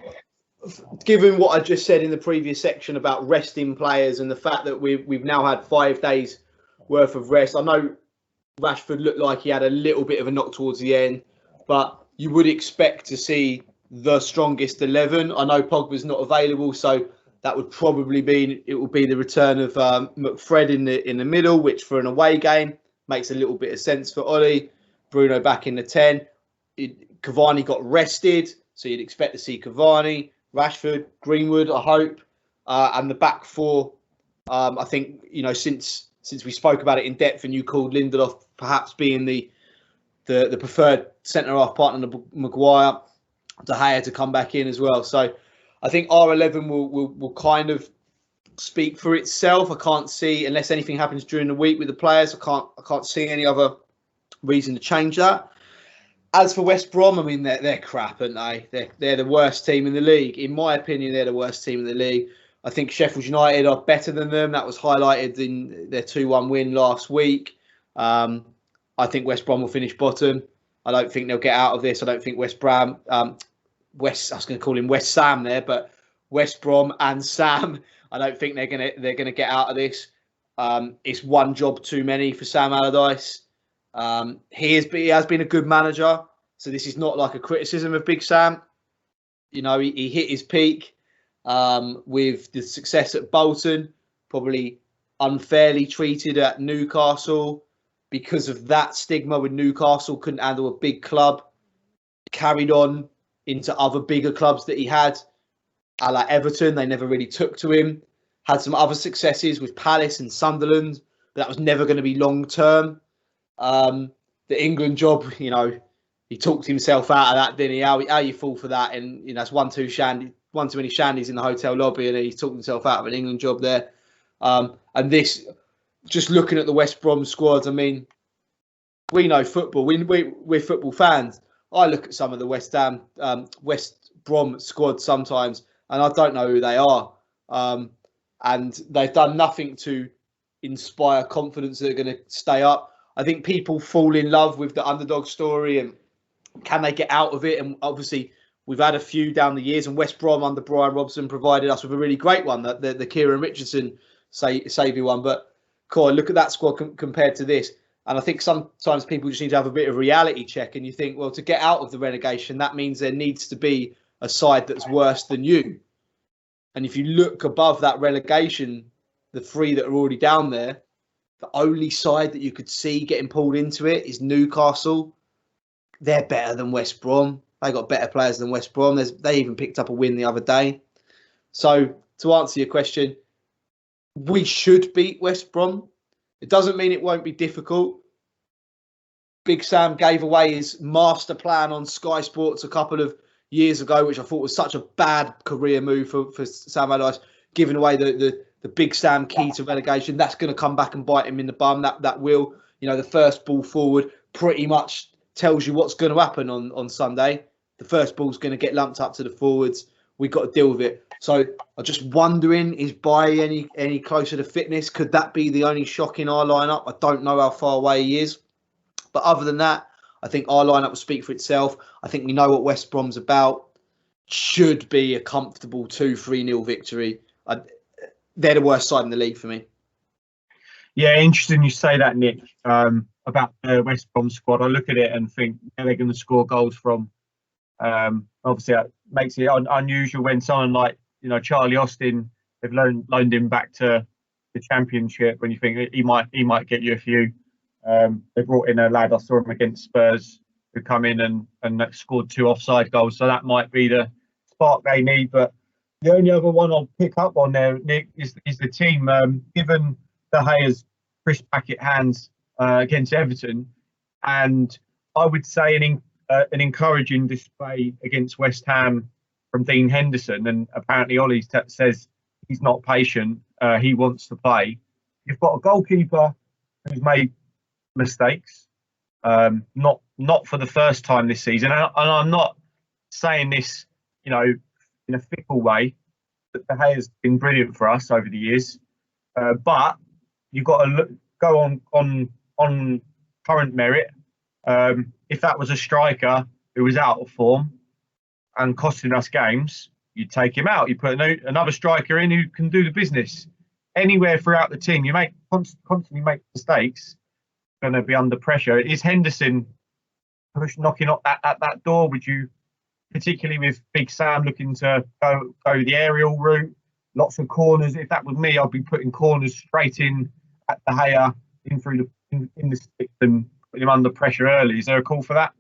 given what I just said in the previous section about resting players and the fact that we've now had 5 days worth of rest, I know Rashford looked like he had a little bit of a knock towards the end, but you would expect to see the strongest 11. I know Pogba's not available, so that would probably be the return of McFred in the middle, which for an away game makes a little bit of sense for Ollie. Bruno back in the 10. Cavani got rested, so you'd expect to see Cavani, Rashford, Greenwood, I hope, and the back 4. I think, you know, since we spoke about it in depth and you called Lindelof perhaps being the preferred centre-half partner to Maguire, De Gea to come back in as well. So I think our 11 will kind of speak for itself. I can't see, unless anything happens during the week with the players, I can't see any other reason to change that. As for West Brom, I mean, they're crap, aren't they? They're the worst team in the league. In my opinion, they're the worst team in the league. I think Sheffield United are better than them. That was highlighted in their 2-1 win last week. I think West Brom will finish bottom. I don't think they'll get out of this. I don't think West Brom, I was going to call him West Sam there, but West Brom and Sam, I don't think they're gonna get out of this. It's one job too many for Sam Allardyce. He has been a good manager, so this is not like a criticism of Big Sam. You know, he hit his peak with the success at Bolton, probably unfairly treated at Newcastle because of that stigma with Newcastle, couldn't handle a big club, carried on into other bigger clubs that he had, a la Everton. They never really took to him. Had some other successes with Palace and Sunderland, but that was never going to be long term. The England job, you know, he talked himself out of that, didn't he? How you fall for that? And, you know, it's one too many shandies in the hotel lobby, and he talked himself out of an England job there. And this, just looking at the West Brom squad, I mean, we know football. We're football fans. I look at some of the West Brom squad sometimes, and I don't know who they are. And they've done nothing to inspire confidence that they're going to stay up. I think people fall in love with the underdog story and can they get out of it? And obviously, we've had a few down the years, and West Brom under Brian Robson provided us with a really great one, the Kieran Richardson saviour one. But cool, look at that squad compared to this. And I think sometimes people just need to have a bit of reality check. And you think, well, to get out of the relegation, that means there needs to be a side that's worse than you. And if you look above that relegation, the 3 that are already down there, the only side that you could see getting pulled into it is Newcastle. They're better than West Brom. They got better players than West Brom. They even picked up a win the other day. So to answer your question, we should beat West Brom. It doesn't mean it won't be difficult. Big Sam gave away his master plan on Sky Sports a couple of years ago, which I thought was such a bad career move for Sam Allardyce, giving away the Big Sam key to relegation. That's going to come back and bite him in the bum. That will, you know, the first ball forward pretty much tells you what's going to happen on Sunday. The first ball's going to get lumped up to the forwards. We've got to deal with it. So I'm just wondering, is Bailly any closer to fitness? Could that be the only shock in our lineup? I don't know how far away he is. But other than that, I think our lineup will speak for itself. I think we know what West Brom's about. Should be a comfortable 2-3-0 victory. They're the worst side in the league for me. Yeah, interesting you say that, Nick, about the West Brom squad. I look at it and think where they're going to score goals from. Obviously, that makes it unusual when someone like, you know, Charlie Austin they've loaned him back to the Championship when you think he might get you a few. They brought in a lad, I saw him against Spurs, who come in and scored 2 offside goals, so that might be the spark they need. But the only other one I'll pick up on there, Nick, is the team. Given De Gea's crisp packet hands against Everton, and I would say an encouraging display against West Ham from Dean Henderson, and apparently Ollie says he's not patient, he wants to play. You've got a goalkeeper who's made mistakes, not for the first time this season, and I'm not saying this, in a fickle way. That De Gea's been brilliant for us over the years, but you've got to go on current merit. If that was a striker who was out of form and costing us games, you'd take him out. You put another striker in who can do the business. Anywhere throughout the team, you constantly make mistakes, going to be under pressure. Is Henderson knocking at that door? Would you, particularly with Big Sam looking to go the aerial route, lots of corners? If that was me, I'd be putting corners straight in at De Gea, in the stick and putting him under pressure early. Is there a call for that?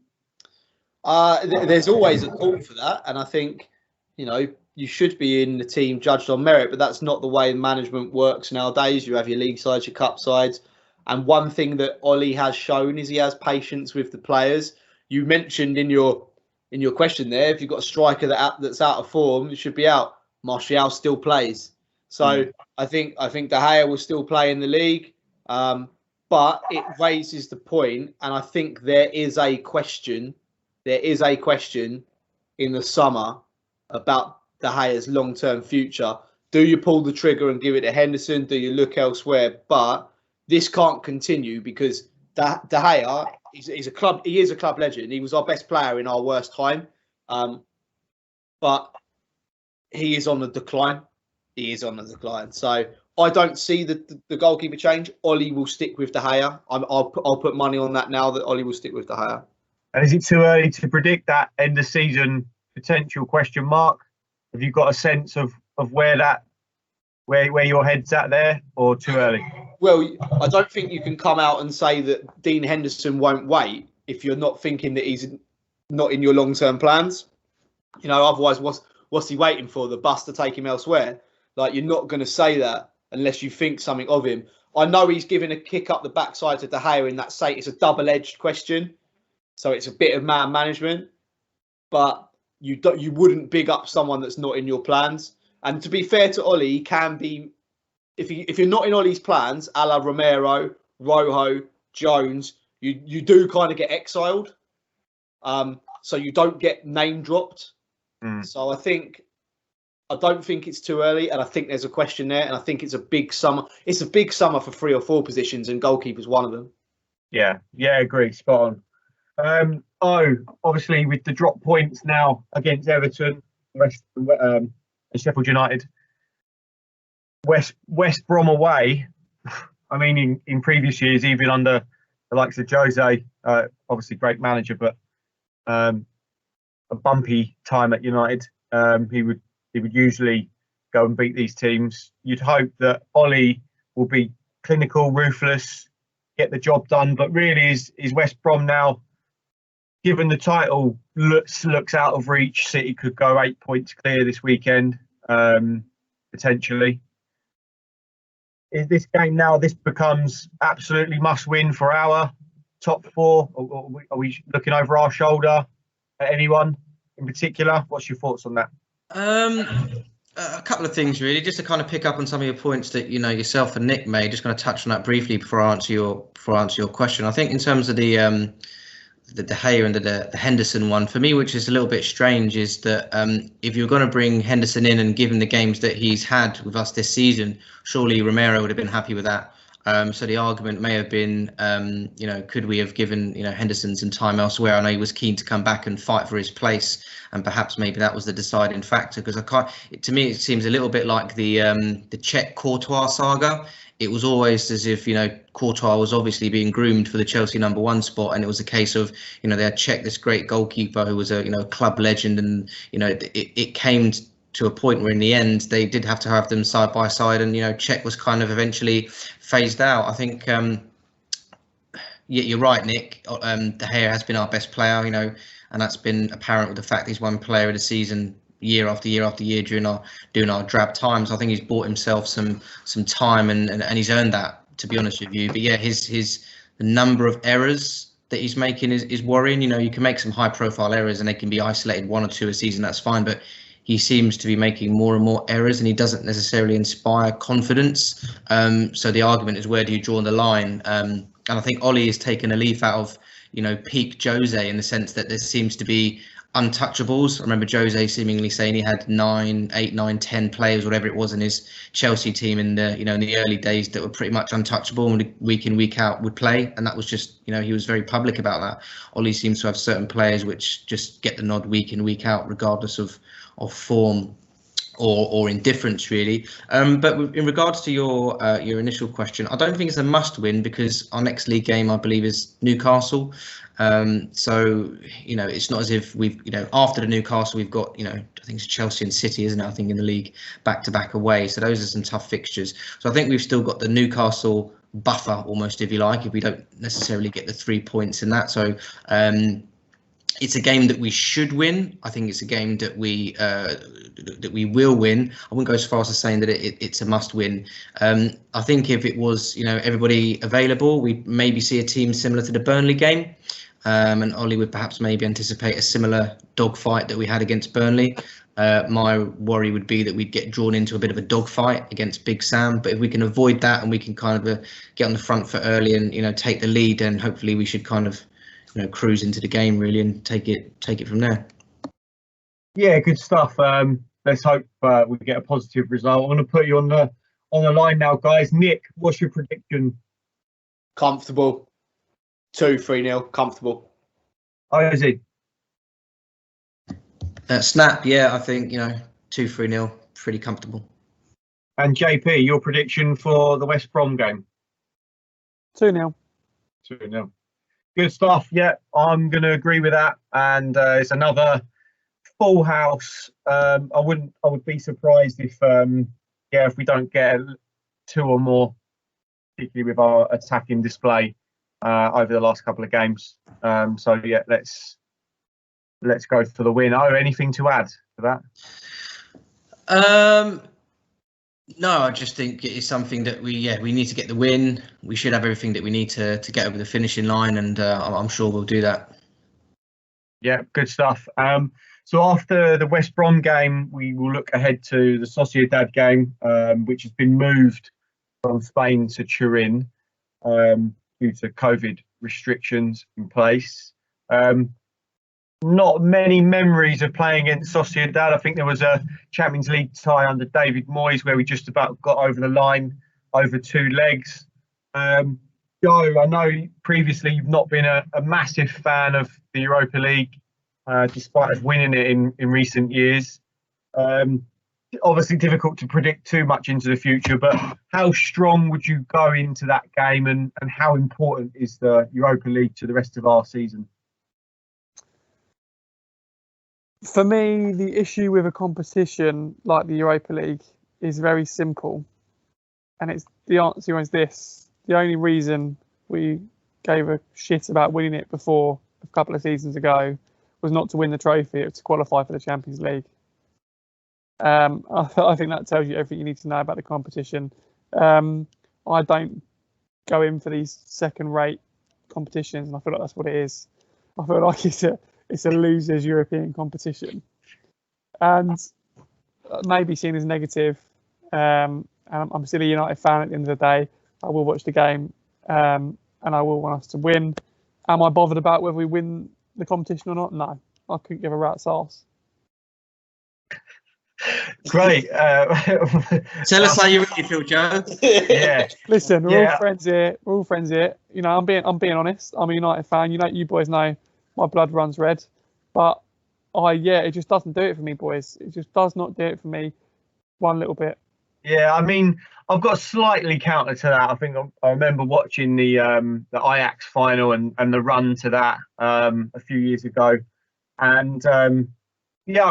There's always a call for that, and I think you should be in the team judged on merit, but that's not the way management works nowadays. You have your league sides, your cup sides, and one thing that Ollie has shown is he has patience with the players. You mentioned in your question there, if you've got a striker that's out of form, it should be out. Martial still plays, so I think De Gea will still play in the league, but it raises the point, and I think there is a question in the summer about De Gea's long-term future. Do you pull the trigger and give it to Henderson? Do you look elsewhere? But this can't continue because De Gea is a club legend. He was our best player in our worst time, but he is on the decline. So I don't see the goalkeeper change. Ollie will stick with De Gea. I'll put money on that now that Ollie will stick with De Gea. And is it too early to predict that end of season potential question mark? Have you got a sense of where your head's at there, or too early? Well, I don't think you can come out and say that Dean Henderson won't wait if you're not thinking that he's not in your long-term plans. Otherwise, what's he waiting for? The bus to take him elsewhere? Like, you're not going to say that unless you think something of him. I know he's giving a kick up the backside to De Gea in that state. It's a double-edged question, so it's a bit of man management. But you wouldn't big up someone that's not in your plans. And to be fair to Ollie, he can be, if you're not in Ollie's plans, a la Romero, Rojo, Jones, you do kind of get exiled. So you don't get name dropped. So I don't think it's too early, and I think there's a question there, and I think it's a big summer. It's a big summer for 3 or 4 positions, and goalkeeper's one of them. Yeah, agree, spot on. Obviously with the drop points now against Everton, and Sheffield United, West Brom away. I mean, in previous years, even under the likes of Jose, obviously great manager, but a bumpy time at United. He would usually go and beat these teams. You'd hope that Ollie will be clinical, ruthless, get the job done. But really, is West Brom now, given the title looks out of reach? City could go 8 points clear this weekend, potentially. Is this game now? This becomes absolutely must win for our top 4. Or are we looking over our shoulder at anyone in particular? What's your thoughts on that? A couple of things really, just to kind of pick up on some of your points that yourself and Nick made. Just going to touch on that briefly before I answer your question. I think in terms of the De Gea and the Henderson one, for me, which is a little bit strange, is that if you're going to bring Henderson in and give him the games that he's had with us this season, surely Romero would have been happy with that. So the argument may have been, could we have given Henderson some time elsewhere? I know he was keen to come back and fight for his place, and perhaps maybe that was the deciding factor. Because to me, it seems a little bit like the Czech Courtois saga. It was always as if Courtois was obviously being groomed for the Chelsea #1 spot, and it was a case of they had Czech, this great goalkeeper who was a club legend, and it came to a point where in the end they did have to have them side by side, and Czech was kind of eventually phased out. I think yeah, you're right, Nick. De Gea has been our best player, and that's been apparent with the fact he's won Player of the Season year after year after year during our drab times. I think he's bought himself some time, and he's earned that, to be honest with you. But yeah, the number of errors that he's making is worrying. You can make some high profile errors and they can be isolated 1 or 2 a season, that's fine, but he seems to be making more and more errors, and he doesn't necessarily inspire confidence. So the argument is, where do you draw the line? And I think Ollie has taken a leaf out of peak Jose, in the sense that there seems to be untouchables. I remember Jose seemingly saying he had 9, 8, 9, 10 players, whatever it was, in his Chelsea team in the in the early days that were pretty much untouchable and week in, week out would play, and that was just he was very public about that. Ollie seems to have certain players which just get the nod week in, week out, regardless of form or indifference, really. But in regards to your initial question, I don't think it's a must win, because our next league game, I believe, is Newcastle. So it's not as if we've after the Newcastle we've got I think it's Chelsea and City, isn't it? I think in the league back to back away. So those are some tough fixtures. So I think we've still got the Newcastle buffer, almost, if you like, if we don't necessarily get the 3 points in that. So it's a game that we should win. I think it's a game that we will win. I wouldn't go as far as to saying that it's a must win. I think if it was everybody available, we'd maybe see a team similar to the Burnley game. And Ollie would perhaps maybe anticipate a similar dogfight that we had against Burnley. My worry would be that we'd get drawn into a bit of a dogfight against Big Sam. But if we can avoid that and we can kind of get on the front foot early and take the lead, then hopefully we should kind of cruise into the game, really, and take it from there. Yeah, good stuff. Let's hope we get a positive result. I want to put you on the line now, guys. Nick, what's your prediction? Comfortable. 2-3-0. Comfortable. Oh, is it? Snap, yeah, I think 2-3-0, pretty comfortable. And JP, your prediction for the West Brom game? 2-0. 2-0. Good stuff. Yeah, I'm going to agree with that. And it's another full house. I would be surprised if we don't get 2 or more, particularly with our attacking display over the last couple of games. So yeah, let's go for the win. Oh, anything to add to that? No, I just think it is something that we need to get the win. We should have everything that we need to get over the finishing line, and I'm sure we'll do that. Yeah, good stuff. So after the West Brom game, we will look ahead to the Sociedad game, which has been moved from Spain to Turin due to COVID restrictions in place. Not many memories of playing against Sociedad. I think there was a Champions League tie under David Moyes where we just about got over the line over 2 legs. Joe, I know previously you've not been a massive fan of the Europa League, despite us winning it in recent years. Obviously difficult to predict too much into the future, but how strong would you go into that game, and how important is the Europa League to the rest of our season? For me, the issue with a competition like the Europa League is very simple, and it's the answer is this: the only reason we gave a shit about winning it before a couple of seasons ago was not to win the trophy, it was to qualify for the Champions League. I think that tells you everything you need to know about the competition. I don't go in for these second-rate competitions, and I feel like that's what it is. I feel like it's a losers European competition, and maybe seen as negative. And I'm still a United fan at the end of the day. I will watch the game, and I will want us to win. Am I bothered about whether we win the competition or not? No, I couldn't give a rat's arse. Great. Tell us how you really feel, Joe. Yeah. Listen, we're all friends here. We're all friends here. I'm being honest. I'm a United fan. You boys know my blood runs red, but it just doesn't do it for me, boys. It just does not do it for me one little bit. Yeah, I mean, I've got slightly counter to that. I think I remember watching the Ajax final and the run to that a few years ago, and I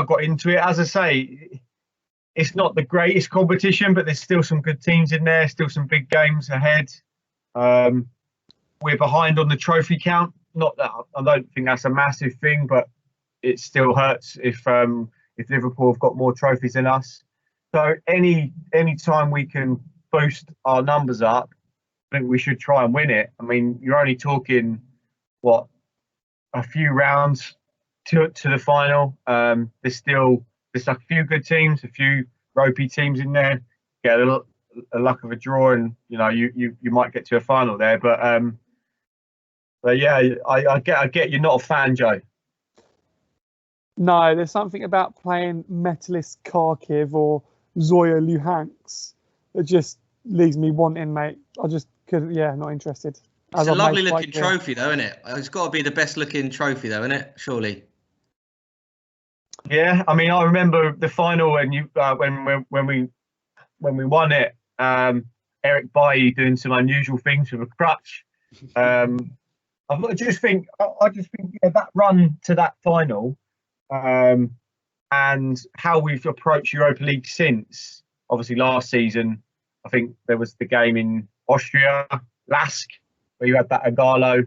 got into it. As I say, it's not the greatest competition, but there's still some good teams in there, still some big games ahead. We're behind on the trophy count. Not that I don't think that's a massive thing, but it still hurts if Liverpool have got more trophies than us. So any time we can boost our numbers up, I think we should try and win it. I mean, you're only talking a few rounds to the final. There's a few good teams, a few ropey teams in there. Get a luck of a draw, and you might get to a final there. But yeah, I get you're not a fan, Joe. No, there's something about playing Metalist Kharkiv or Zoya Luhansk that just leaves me wanting, mate. I just couldn't. Yeah, not interested. It's a lovely looking trophy, though, isn't it? It's got to be the best looking trophy, though, isn't it? Surely. Yeah, I mean, I remember the final when we won it. Eric Bailly doing some unusual things with a crutch. I just think that run to that final, and how we've approached Europa League since. Obviously, last season, I think there was the game in Austria, Lask, where you had that Agalo,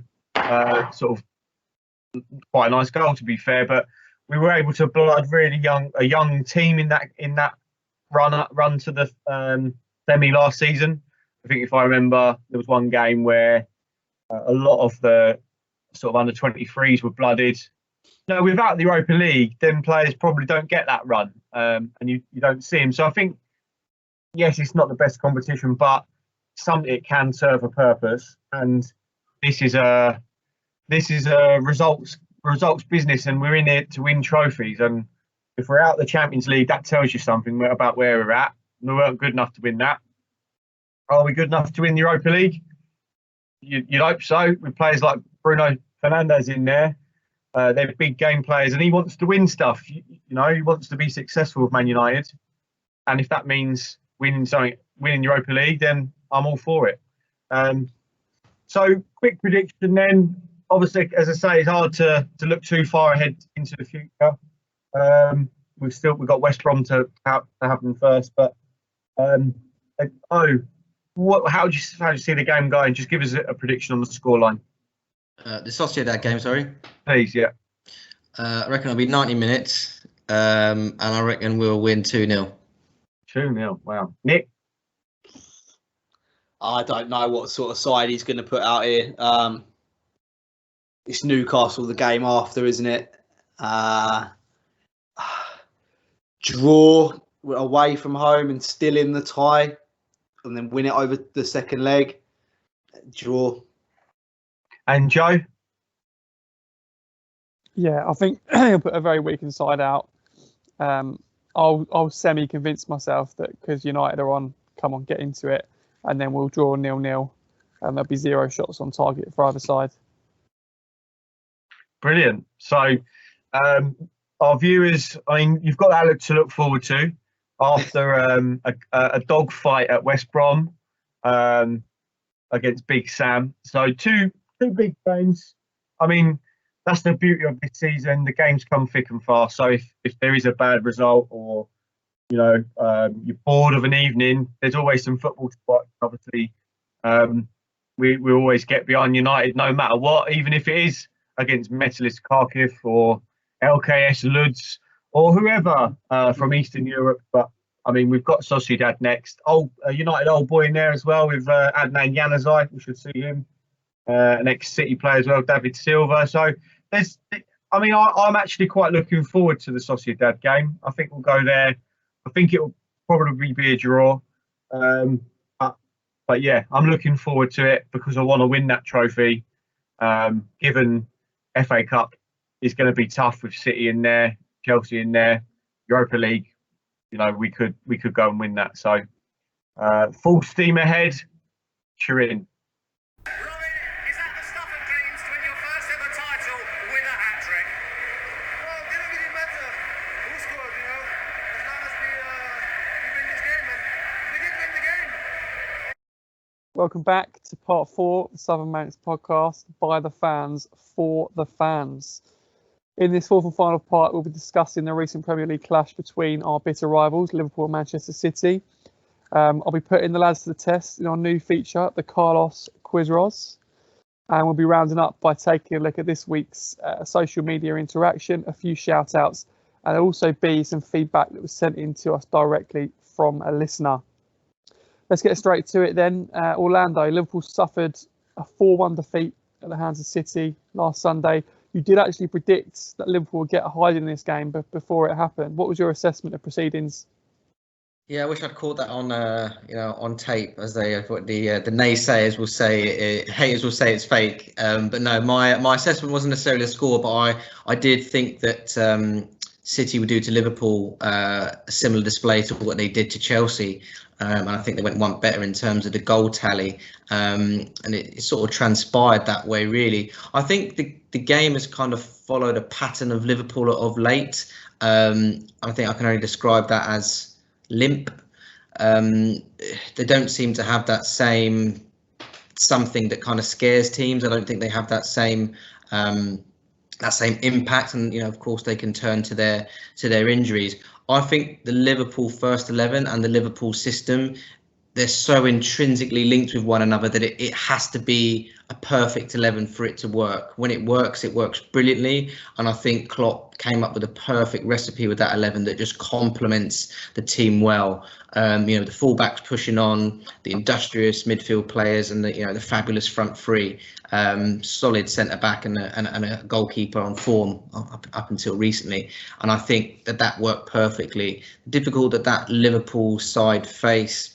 sort of quite a nice goal, to be fair, but we were able to blood a young team in that run to the semi last season. I think if I remember, there was one game where a lot of the sort of under 23s were blooded. No, without the Europa League, then players probably don't get that run, and you don't see them. So I think, yes, it's not the best competition, but it can serve a purpose, and this is a results business, and we're in it to win trophies. And if we're out the Champions League, that tells you something about where we're at. We weren't good enough to win that. Are we good enough to win the Europa League? You'd hope so, with players like Bruno Fernandes in there. They're big game players, and he wants to win stuff. He wants to be successful with Man United, and if that means winning Europa League, then I'm all for it. So, quick prediction then. Obviously, as I say, it's hard to look too far ahead into the future. We've got West Brom to happen first, but how do you see the game going? Just give us a prediction on the scoreline. The Sociedad game, sorry. Please, yeah. I reckon it'll be 90 minutes, and I reckon we'll win 2-0. 2-0. Wow, Nick. I don't know what sort of side he's going to put out here. It's Newcastle the game after, isn't it? Draw away from home and still in the tie, and then win it over the second leg. Draw. And Joe? Yeah, I think he'll put a very weakened side out. I'll semi-convince myself that because United are on, come on, get into it, and then we'll draw 0-0, and there'll be 0 shots on target for either side. Brilliant. So, our viewers, I mean, you've got that to look forward to after a dog fight at West Brom against Big Sam. So, two big games. I mean, that's the beauty of this season. The games come thick and fast. So if there is a bad result, or you're bored of an evening, there's always some football to watch. Obviously, we always get behind United no matter what, even if it is against Metalist Kharkiv or LKS Lodz or whoever from Eastern Europe. But I mean, we've got Sociedad next. United old boy in there as well with Adnan Januzaj. We should see him. An ex-City player as well, David Silva. So I'm actually quite looking forward to the Sociedad game. I think we'll go there. I think it will probably be a draw. But yeah, I'm looking forward to it because I want to win that trophy. Given FA Cup is going to be tough with City in there, Chelsea in there, Europa League, we could go and win that. So full steam ahead. Cheer in. Welcome back to part 4 of the Southern Mounts podcast by the fans for the fans. In this fourth and final part, we'll be discussing the recent Premier League clash between our bitter rivals, Liverpool and Manchester City. I'll be putting the lads to the test in our new feature, the Carlos Quizros. And we'll be rounding up by taking a look at this week's social media interaction, a few shout outs, and there'll also be some feedback that was sent in to us directly from a listener. Let's get straight to it then. Orlando, Liverpool suffered a 4-1 defeat at the hands of City last Sunday. You did actually predict that Liverpool would get a hide in this game, but before it happened, what was your assessment of proceedings? Yeah, I wish I'd caught that on, on tape, as the naysayers will say. Haters will say it's fake. But no, my assessment wasn't necessarily a score, but I did think that City would do to Liverpool a similar display to what they did to Chelsea. And I think they went one better in terms of the goal tally. And it sort of transpired that way, really. I think the game has kind of followed a pattern of Liverpool of late. I think I can only describe that as limp. They don't seem to have that same something that kind of scares teams. I don't think they have that same impact, and of course they can turn to their injuries. I think the Liverpool first 11 and the Liverpool system, they're so intrinsically linked with one another that it has to be a perfect 11 for it to work. When it works brilliantly. And I think Klopp came up with a perfect recipe with that 11 that just complements the team well. The fullbacks pushing on, the industrious midfield players, and the fabulous front three. Solid centre back and a goalkeeper on form up until recently. And I think that worked perfectly. Difficult that Liverpool side face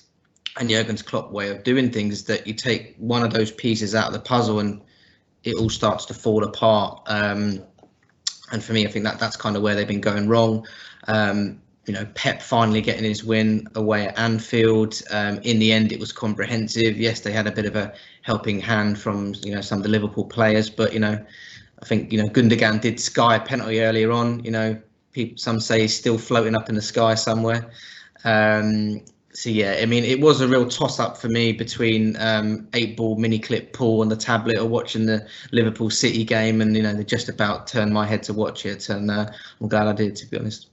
and Jurgen's Klopp way of doing things is that you take one of those pieces out of the puzzle and it all starts to fall apart. And for me, I think that's kind of where they've been going wrong. Pep finally getting his win away at Anfield. In the end, it was comprehensive. Yes, they had a bit of a helping hand from some of the Liverpool players, but I think Gundogan did sky a penalty earlier on. Some say he's still floating up in the sky somewhere. So yeah, I mean, it was a real toss-up for me between 8-ball mini clip Paul on the tablet or watching the Liverpool City game, and they just about turned my head to watch it, and I'm glad I did, to be honest.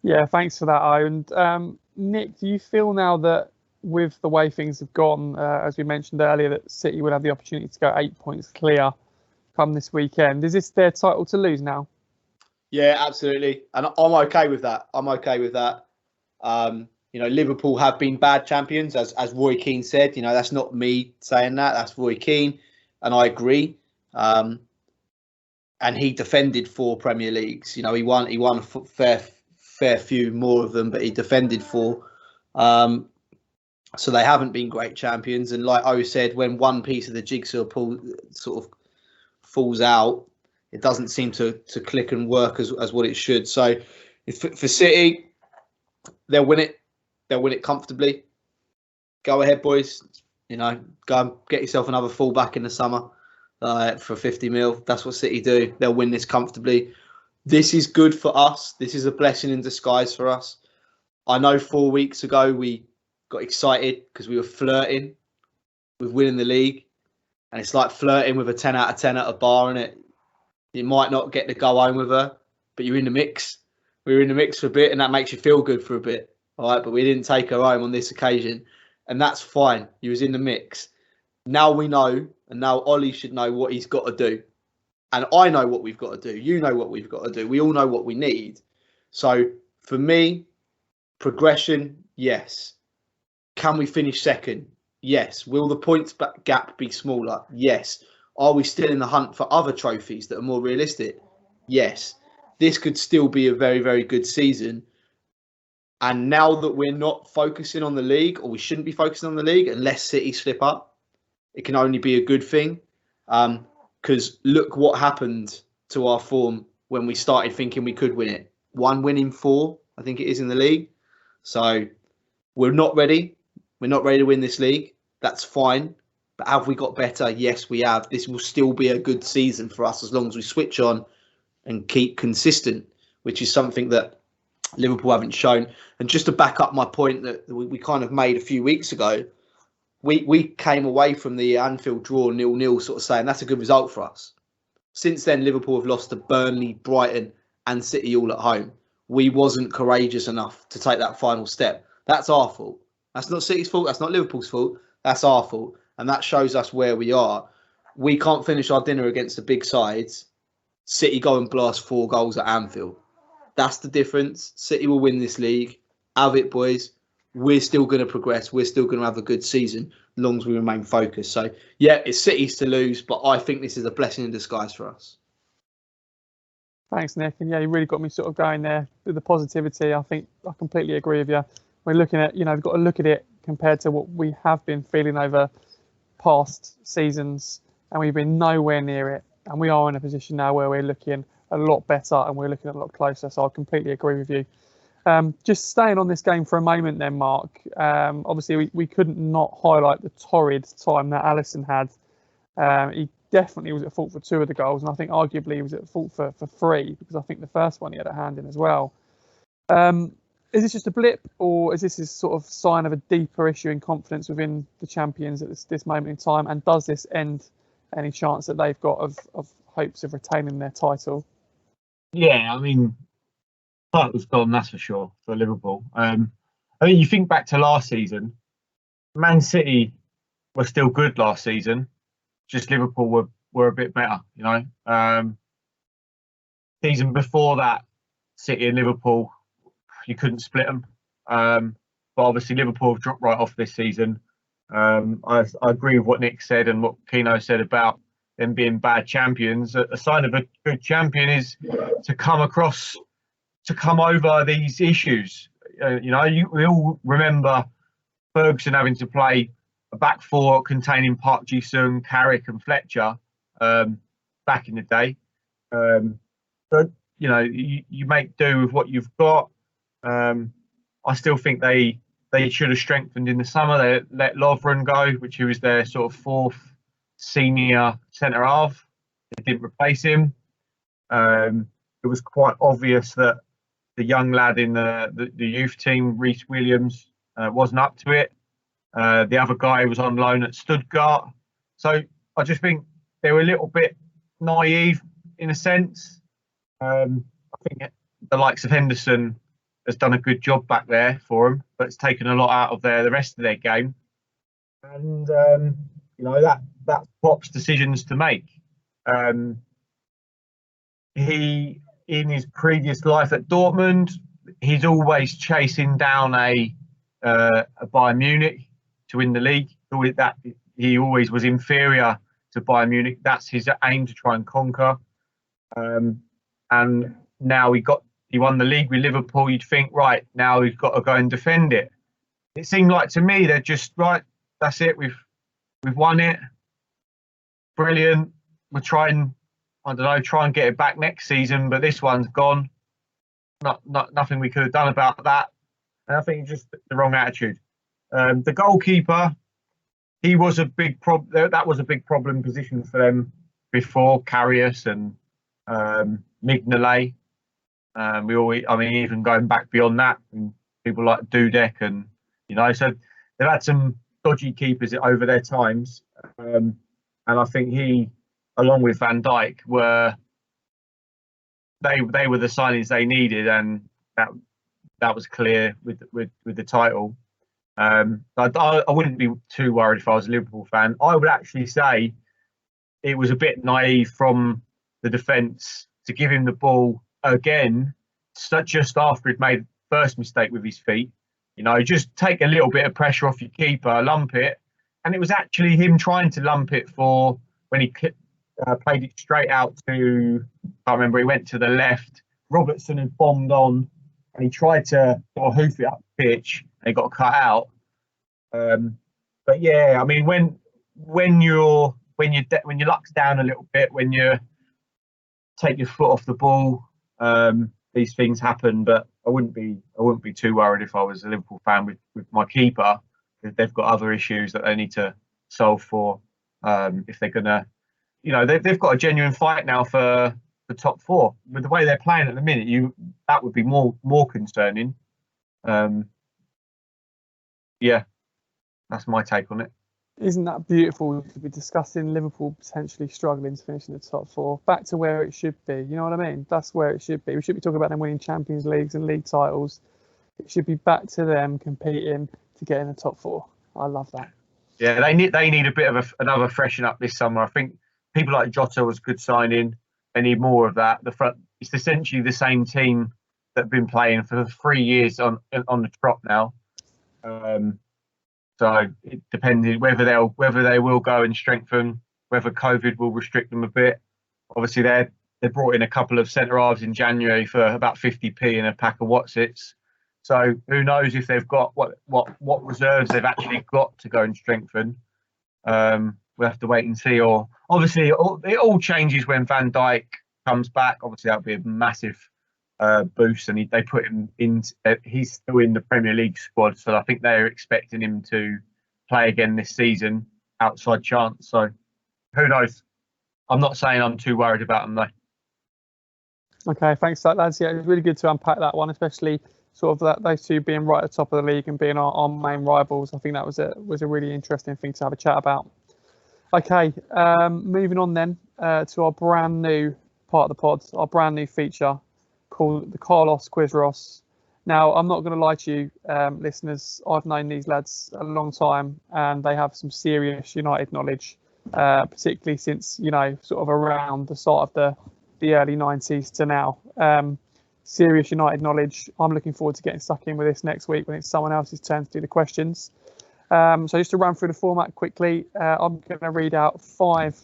Yeah, thanks for that, and Nick, do you feel now that with the way things have gone, as we mentioned earlier, that City would have the opportunity to go 8 points clear come this weekend? Is this their title to lose now? Yeah, absolutely, and I'm okay with that. Liverpool have been bad champions, as Roy Keane said. That's not me saying that. That's Roy Keane, and I agree. And he defended 4 Premier Leagues. He won a fair few more of them, but he defended 4. So they haven't been great champions. And like O said, when one piece of the jigsaw sort of falls out, it doesn't seem to click and work as what it should. So for City, they'll win it. They'll win it comfortably. Go ahead, boys. Go and get yourself another fullback in the summer for 50 mil. That's what City do. They'll win this comfortably. This is good for us. This is a blessing in disguise for us. I know 4 weeks ago we got excited because we were flirting with winning the league. And it's like flirting with a 10 out of 10 at a bar, and you might not get to go home with her, but you're in the mix. We were in the mix for a bit, and that makes you feel good for a bit. All right, but we didn't take her home on this occasion, and that's fine. You was in the mix. Now we know, and now Ollie should know what he's got to do. And I know what we've got to do. You know what we've got to do. We all know what we need. So for me, progression, yes. Can we finish second? Yes. Will the points gap be smaller? Yes. Are we still in the hunt for other trophies that are more realistic? Yes. This could still be a very, very good season. And now that we're not focusing on the league, or we shouldn't be focusing on the league unless City slip up, it can only be a good thing. Because look what happened to our form when we started thinking we could win it. 1 win in 4, I think it is, in the league. So we're not ready. We're not ready to win this league. That's fine. But have we got better? Yes, we have. This will still be a good season for us as long as we switch on and keep consistent, which is something that Liverpool haven't shown. And just to back up my point that we kind of made a few weeks ago, we came away from the Anfield draw 0-0 sort of saying that's a good result for us. Since then, Liverpool have lost to Burnley, Brighton and City all at home. We wasn't courageous enough to take that final step. That's our fault. That's not City's fault. That's not Liverpool's fault. That's our fault. And that shows us where we are. We can't finish our dinner against the big sides. City go and blast 4 goals at Anfield. That's the difference. City will win this league. Have it, boys. We're still going to progress. We're still going to have a good season as long as we remain focused. So, yeah, it's City's to lose, but I think this is a blessing in disguise for us. Thanks, Nick. And yeah, you really got me sort of going there with the positivity. I think I completely agree with you. We're looking at, we've got to look at it compared to what we have been feeling over past seasons, and we've been nowhere near it. And we are in a position now where we're looking a lot better and we're looking a lot closer. So I completely agree with you. Just staying on this game for a moment then, Mark. Obviously, we couldn't not highlight the torrid time that Alisson had. He definitely was at fault for 2 of the goals, and I think arguably he was at fault for 3, because I think the first one he had a hand in as well. Is this just a blip, or is this a sort of sign of a deeper issue in confidence within the champions at this moment in time? And does this end any chance that they've got of hopes of retaining their title? Yeah, I mean, title's gone, that's for sure, for Liverpool. I mean, you think back to last season, Man City were still good last season, just Liverpool were a bit better, Season before that, City and Liverpool, you couldn't split them. But obviously Liverpool have dropped right off this season. I agree with what Nick said and what Keno said about them being bad champions. A sign of a good champion is to come over these issues. We all remember Ferguson having to play a back 4 containing Park Ji-sung, Carrick and Fletcher back in the day. But you make do with what you've got. I still think they should have strengthened in the summer. They let Lovren go, which was their sort of 4th senior centre half. They didn't replace him. It was quite obvious that the young lad in the youth team, Reece Williams, wasn't up to it. The other guy was on loan at Stuttgart. So I just think they were a little bit naive in a sense. I think the likes of Henderson has done a good job back there for them, but it's taken a lot out of the rest of their game. And, that's Klopp's decisions to make. He, in his previous life at Dortmund, he's always chasing down a Bayern Munich to win the league. That he always was inferior to Bayern Munich. That's his aim, to try and conquer. And now he won the league with Liverpool. You'd think, right, now we've got to go and defend it. It seemed like to me they're just, right, that's it. We've won it. Brilliant. We're trying, try and get it back next season, but this one's gone. Nothing we could have done about that. And I think it's just the wrong attitude. The goalkeeper, he was a big problem. That was a big problem position for them before, Karius and Mignolet. Even going back beyond that, and people like Dudek and so they've had some dodgy keepers over their times, and I think he, along with Van Dijk, were the signings they needed, and that was clear with the title. I wouldn't be too worried if I was a Liverpool fan. I would actually say it was a bit naive from the defence to give him the ball again, just after he'd made the first mistake with his feet. Just take a little bit of pressure off your keeper, lump it. And it was actually him trying to lump it for when he played it straight out to, I can't remember, he went to the left. Robertson had bombed on and he tried to sort of hoof it up the pitch and it got cut out. But yeah, I mean, when your luck's down a little bit, when you take your foot off the ball, these things happen. But I wouldn't be too worried if I was a Liverpool fan with my keeper. They've got other issues that they need to solve for. If they're gonna, they've got a genuine fight now for the top 4. With the way they're playing at the minute, that would be more concerning. Yeah, that's my take on it. Isn't that beautiful to be discussing Liverpool potentially struggling to finish in the top 4? Back to where it should be. You know what I mean? That's where it should be. We should be talking about them winning Champions Leagues and league titles. It should be back to them competing to get in the top 4. I love that. Yeah, they need a bit of another freshen up this summer. I think people like Jota was a good signing. They need more of that. The front, it's essentially the same team that have been playing for 3 years on the trot now. So it depends whether they will go and strengthen, whether COVID will restrict them a bit. Obviously, they brought in a couple of centre halves in January for about 50p and a pack of Watsits. So who knows if they've got what reserves they've actually got to go and strengthen. We'll have to wait and see. Or obviously, it all changes when Van Dijk comes back. Obviously, that'll be a massive boost, and they put him in. He's still in the Premier League squad, so I think they're expecting him to play again this season. Outside chance, so who knows? I'm not saying I'm too worried about them though. Okay, thanks for that, lads. Yeah, it was really good to unpack that one, especially sort of those two being right at the top of the league and being our main rivals. I think that was a really interesting thing to have a chat about. Okay, moving on then to our brand new part of the pod, our brand new feature called the Carlos Quizros. Now, I'm not going to lie to you, listeners. I've known these lads a long time, and they have some serious United knowledge, particularly since sort of around the start of the early 90s to now. Serious United knowledge. I'm looking forward to getting stuck in with this next week when it's someone else's turn to do the questions. So just to run through the format quickly, I'm going to read out 5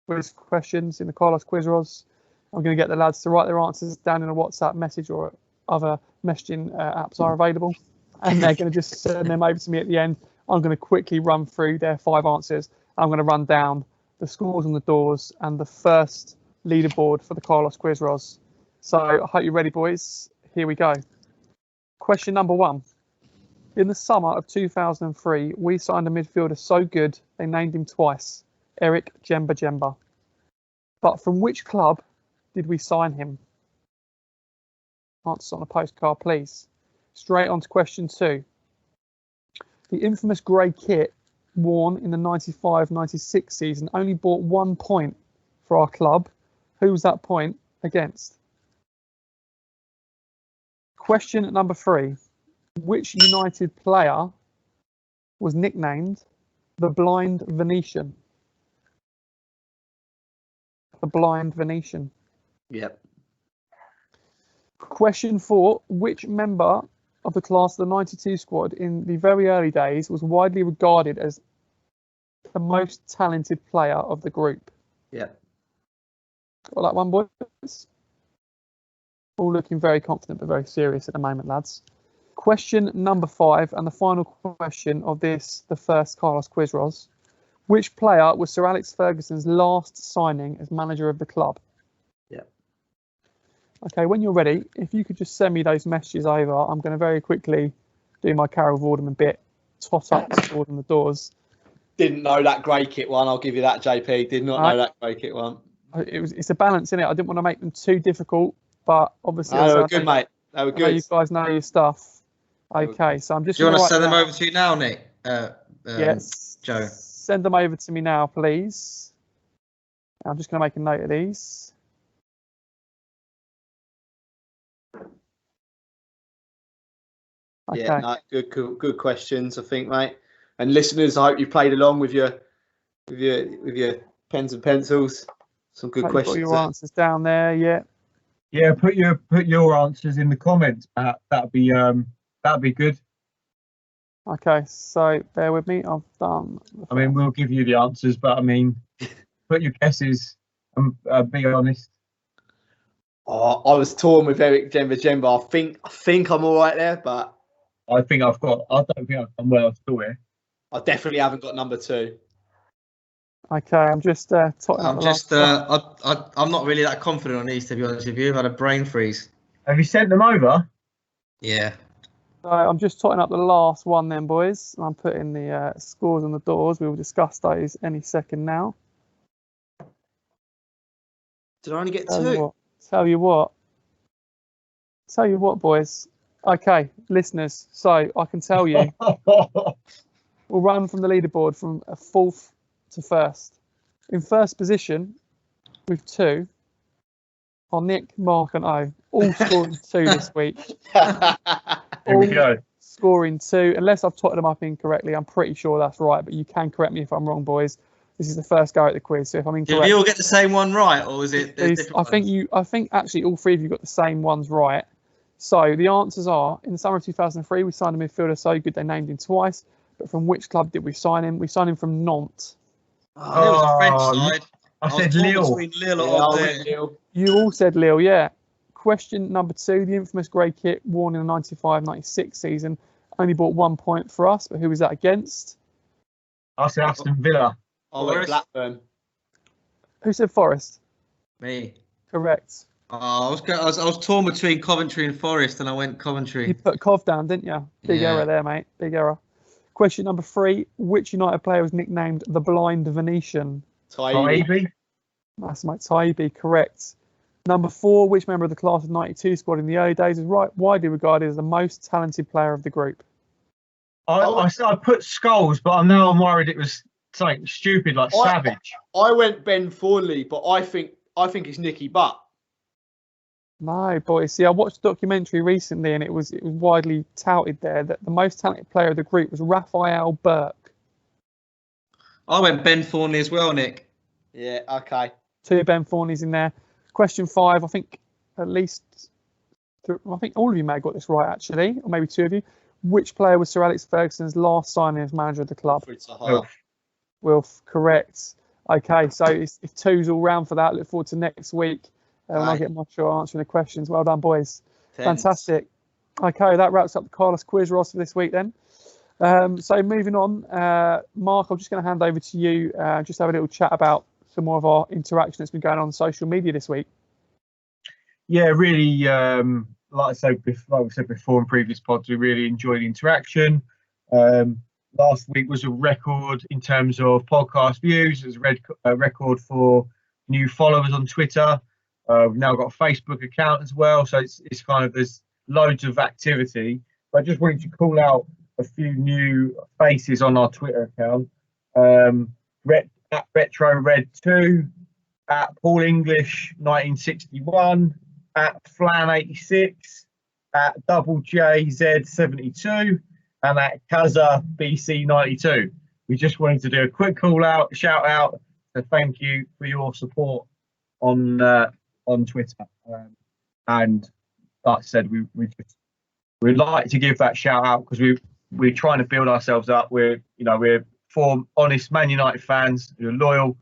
quiz questions in the Carlos Quizros. I'm going to get the lads to write their answers down in a WhatsApp message or other messaging apps are available, and they're going to just send them over to me at the end. I'm going to quickly run through their 5 answers. I'm going to run down the scores on the doors and the first leaderboard for the Carlos Quizros. So I hope you're ready, boys. Here we go. Question number 1. In the summer of 2003, we signed a midfielder so good they named him twice, Eric Djemba. But from which club did we sign him? Answers on a postcard, please. Straight on to question 2. The infamous grey kit worn in the 95-96 season only bought 1 point for our club. Who was that point against? Question number 3. Which United player was nicknamed the Blind Venetian? The Blind Venetian. Yep. Question 4. Which member of the class of the 92 squad in the very early days was widely regarded as the most talented player of the group? Yep. Got that one, boys? All looking very confident but very serious at the moment, lads. Question number 5 and the final question of the first Carlos Quizros. Which player was Sir Alex Ferguson's last signing as manager of the club? Yep. Okay, when you're ready, if you could just send me those messages over, I'm going to very quickly do my Carol Vorderman bit, tot up the scores on the doors. Didn't know that grey kit one. I'll give you that, JP. Did not know that grey kit one. It's a balance in it. I didn't want to make them too difficult, but obviously they were good, mate. They were good. You guys know your stuff. Okay, so I'm just. Do you want to send them over to you now, Nick? Yes, Joe. Send them over to me now, please. I'm just going to make a note of these. Okay. Yeah, no, good questions, I think, mate. And listeners, I hope you played along with your pens and pencils. Some good questions. Got your answers down there, yeah. Yeah, put your answers in the comments. That'd be good. Okay, so bear with me. I've done. I mean, we'll give you the answers, but I mean, put your guesses and be honest. Oh, I was torn with Eric Djemba. I think I'm all right there, but I don't think I've done well at all here. I definitely haven't got number 2. Okay, I'm just totting up. I'm not really that confident on these, to be honest with you. I've had a brain freeze. Have you sent them over? Yeah. So I'm just totting up the last one then, boys. I'm putting the scores on the doors. We will discuss those any second now. Did I only get 2? Tell you what, boys. Okay, listeners. So I can tell you We'll run from the leaderboard from a fourth to first. In first position, with 2, are Nick, Mark, and O, all scoring 2 this week. Here we go. Scoring 2, unless I've totted them up incorrectly. I'm pretty sure that's right, but you can correct me if I'm wrong, boys. This is the first go at the quiz, so if I'm incorrect, Did we all get the same one right, or is it? I think actually all 3 of you got the same ones right. So the answers are: in the summer of 2003, we signed a midfielder so good they named him twice. But from which club did we sign him? We signed him from Nantes. Oh, it was the French side. I was said torn Lille. between Lille Yeah, or I there. went Lille. You all said Lille, yeah. Question number 2: the infamous grey kit worn in the 95-96 season only bought 1 point for us, but who was that against? I said Aston Villa. I went Forest. Blackburn. Who said Forest? Me. Correct. Oh, I was torn between Coventry and Forest, and I went You Coventry. put Cov down, didn't you? Big Yeah. error there, mate. Big error. Question number 3: which United player was nicknamed the Blind Venetian? Taibbi. Ivy. That's my Taibbi, correct. Number 4: which member of the class of '92 squad in the early days is widely regarded as the most talented player of the group? I put Skulls, but I'm worried it was something stupid like Savage. I went Ben Thornley, but I think it's Nicky Butt. No, boys. See, I watched a documentary recently, and it was widely touted there that the most talented player of the group was Raphael Burke. I went Ben Thornley as well, Nick. Yeah, okay. 2 Ben Thornleys in there. Question 5: I think at least, I think all of you may have got this right actually, or maybe 2 of you. Which player was Sir Alex Ferguson's last signing as manager of the club? Wilf, correct. Okay, so it's 2s all round for that. Look forward to next week when I get my shot answering the questions. Well done, boys. Fantastic. Okay, that wraps up the Carlos Quizros for this week then. So moving on, Mark, I'm just going to hand over to you. Just have a little chat about some more of our interaction that's been going on social media this week. Yeah, really. Like I said before in previous pods, we really enjoyed the interaction. Last week was a record in terms of podcast views. It was a record for new followers on Twitter. We've now got a Facebook account as well, so it's kind of there's loads of activity. But I just wanted to call out a few new faces on our Twitter account. At Retro Red 2, at Paul English 1961, at Flan 86, at Double JZ 72, and at Kaza BC 92. We just wanted to do a quick shout out, to thank you for your support on Twitter. And like I said, we'd like to give that shout out because we're trying to build ourselves up. We're 4 honest Man United fans who are loyal,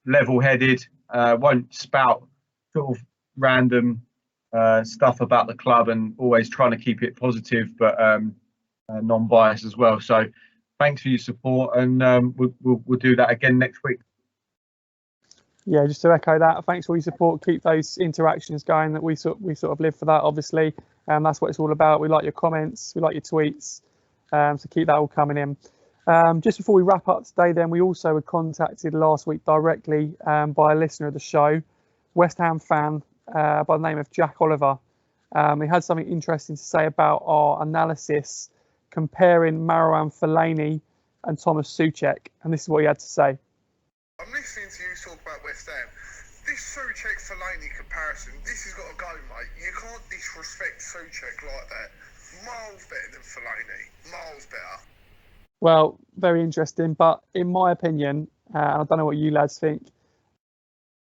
level-headed, won't spout sort of random stuff about the club, and always trying to keep it positive but non-biased as well. So thanks for your support, and we'll do that again next week. Yeah, just to echo that, thanks for your support. Keep those interactions going. That we sort of live for that, obviously, and that's what it's all about. We like your comments, we like your tweets, so keep that all coming in. Just before we wrap up today, then we also were contacted last week directly by a listener of the show, West Ham fan by the name of Jack Oliver. He had something interesting to say about our analysis comparing Marouane Fellaini and Thomas Souček, and this is what he had to say. I'm listening to you talk about West Ham. This Souček-Fellaini comparison, this has got to go, mate. You can't disrespect Souček like that. Miles better than Fellaini. Miles better. Well, very interesting, but in my opinion, and I don't know what you lads think,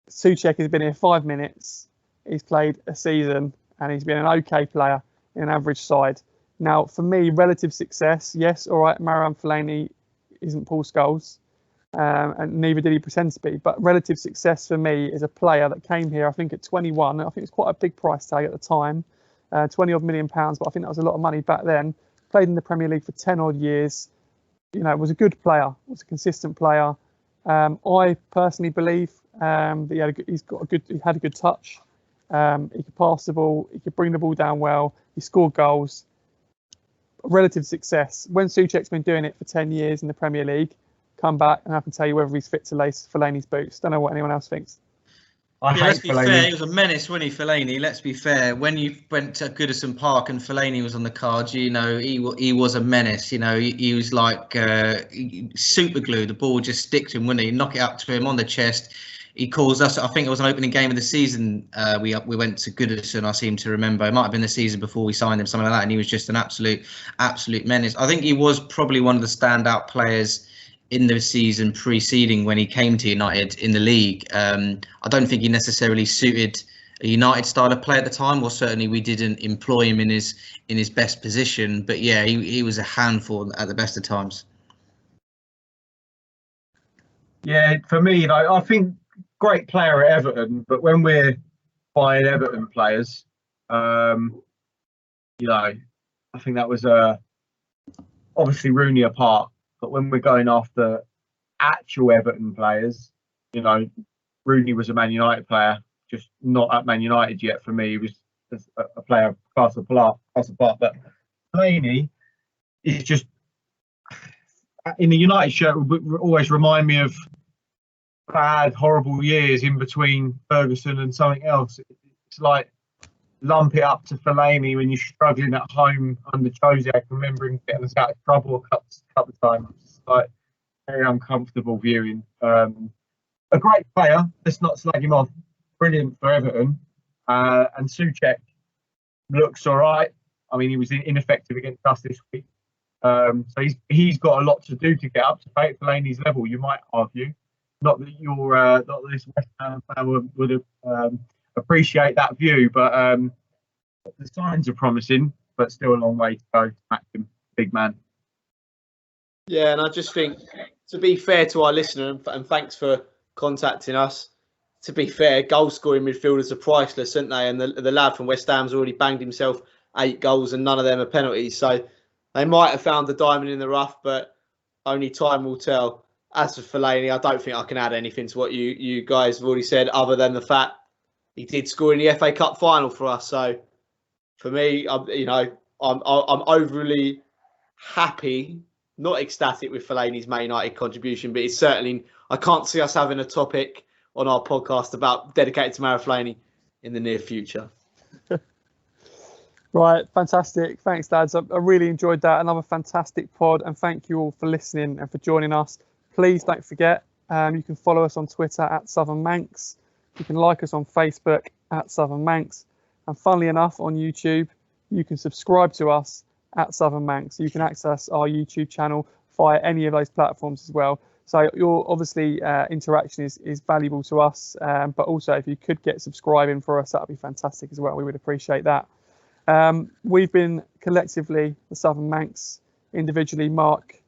Souček has been here 5 minutes, he's played a season, and he's been an okay player in an average side. Now, for me, relative success, yes, all right, Marouane Fellaini isn't Paul Scholes, and neither did he pretend to be, but relative success for me is a player that came here, I think at 21, I think it was quite a big price tag at the time, 20 odd million pounds, but I think that was a lot of money back then, played in the Premier League for 10 odd years, was a good player, was a consistent player. I personally believe that he had a good touch. He could pass the ball, he could bring the ball down well, he scored goals. Relative success. When Souček's been doing it for 10 years in the Premier League, come back and I can tell you whether he's fit to lace Fellaini's boots. Don't know what anyone else thinks. I let's hate be fair, Fellaini. he was a menace, wasn't he, Fellaini? Let's be fair. When you went to Goodison Park and Fellaini was on the card, you know, he was a menace. You know, he was like super glue. The ball just stick to him, wouldn't he? Knock it up to him on the chest. He calls us. I think it was an opening game of the season. We went to Goodison. I seem to remember. It might have been the season before we signed him, something like that. And he was just an absolute menace. I think he was probably one of the standout players in the season preceding when he came to United in the league. I don't think he necessarily suited a United style of play at the time, or certainly we didn't employ him in his best position. But yeah, he was a handful at the best of times. Yeah, for me, like, I think great player at Everton, but when we're buying Everton players, you know, I think that was obviously Rooney apart. But when we're going after actual Everton players, you know, Rooney was a Man United player, just not at Man United yet for me. He was a player class apart. But Fellaini is just, in the United shirt, would always remind me of bad, horrible years in between Ferguson and something else. It's like lump it up to Fellaini when you're struggling at home under Jose. I can remember him getting us out of trouble a couple of times. It's like very uncomfortable viewing. A great player. Let's not slag him off. Brilliant for Everton. And Souček looks all right. I mean, he was ineffective against us this week. So he's got a lot to do to get up to Fellaini's level, you might argue. Not that not that this West Ham fan would appreciate that view, but the signs are promising, but still a long way to go to match him, big man. Yeah, and I just think, to be fair to our listener, and thanks for contacting us, to be fair, goal-scoring midfielders are priceless, aren't they? And the lad from West Ham's already banged himself 8 goals, and none of them are penalties. So they might have found the diamond in the rough, but only time will tell. As for Fellaini, I don't think I can add anything to what you guys have already said, other than the fact he did score in the FA Cup final for us. So for me, I'm overly happy, not ecstatic with Fellaini's Man United contribution, but it's certainly, I can't see us having a topic on our podcast about dedicated to Mara Fellaini in the near future. Right, fantastic. Thanks, lads. I really enjoyed that. Another fantastic pod, and thank you all for listening and for joining us. Please don't forget, you can follow us on Twitter at Southern Manx. You can like us on Facebook at Southern Manx. And funnily enough, on YouTube, you can subscribe to us at Southern Manx. You can access our YouTube channel via any of those platforms as well. So your obviously interaction is valuable to us, but also if you could get subscribing for us, that would be fantastic as well. We would appreciate that. We've been collectively the Southern Manx, individually Mark,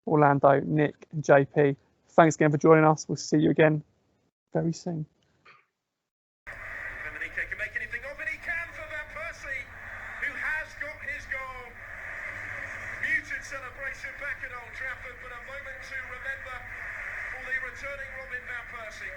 Orlando, Nick and JP. Thanks again for joining us. We'll see you again very soon. Dominique can make anything of it. He can for Van Persie, who has got his goal. Muted celebration back at Old Trafford, but a moment to remember for the returning Robin Van Persie.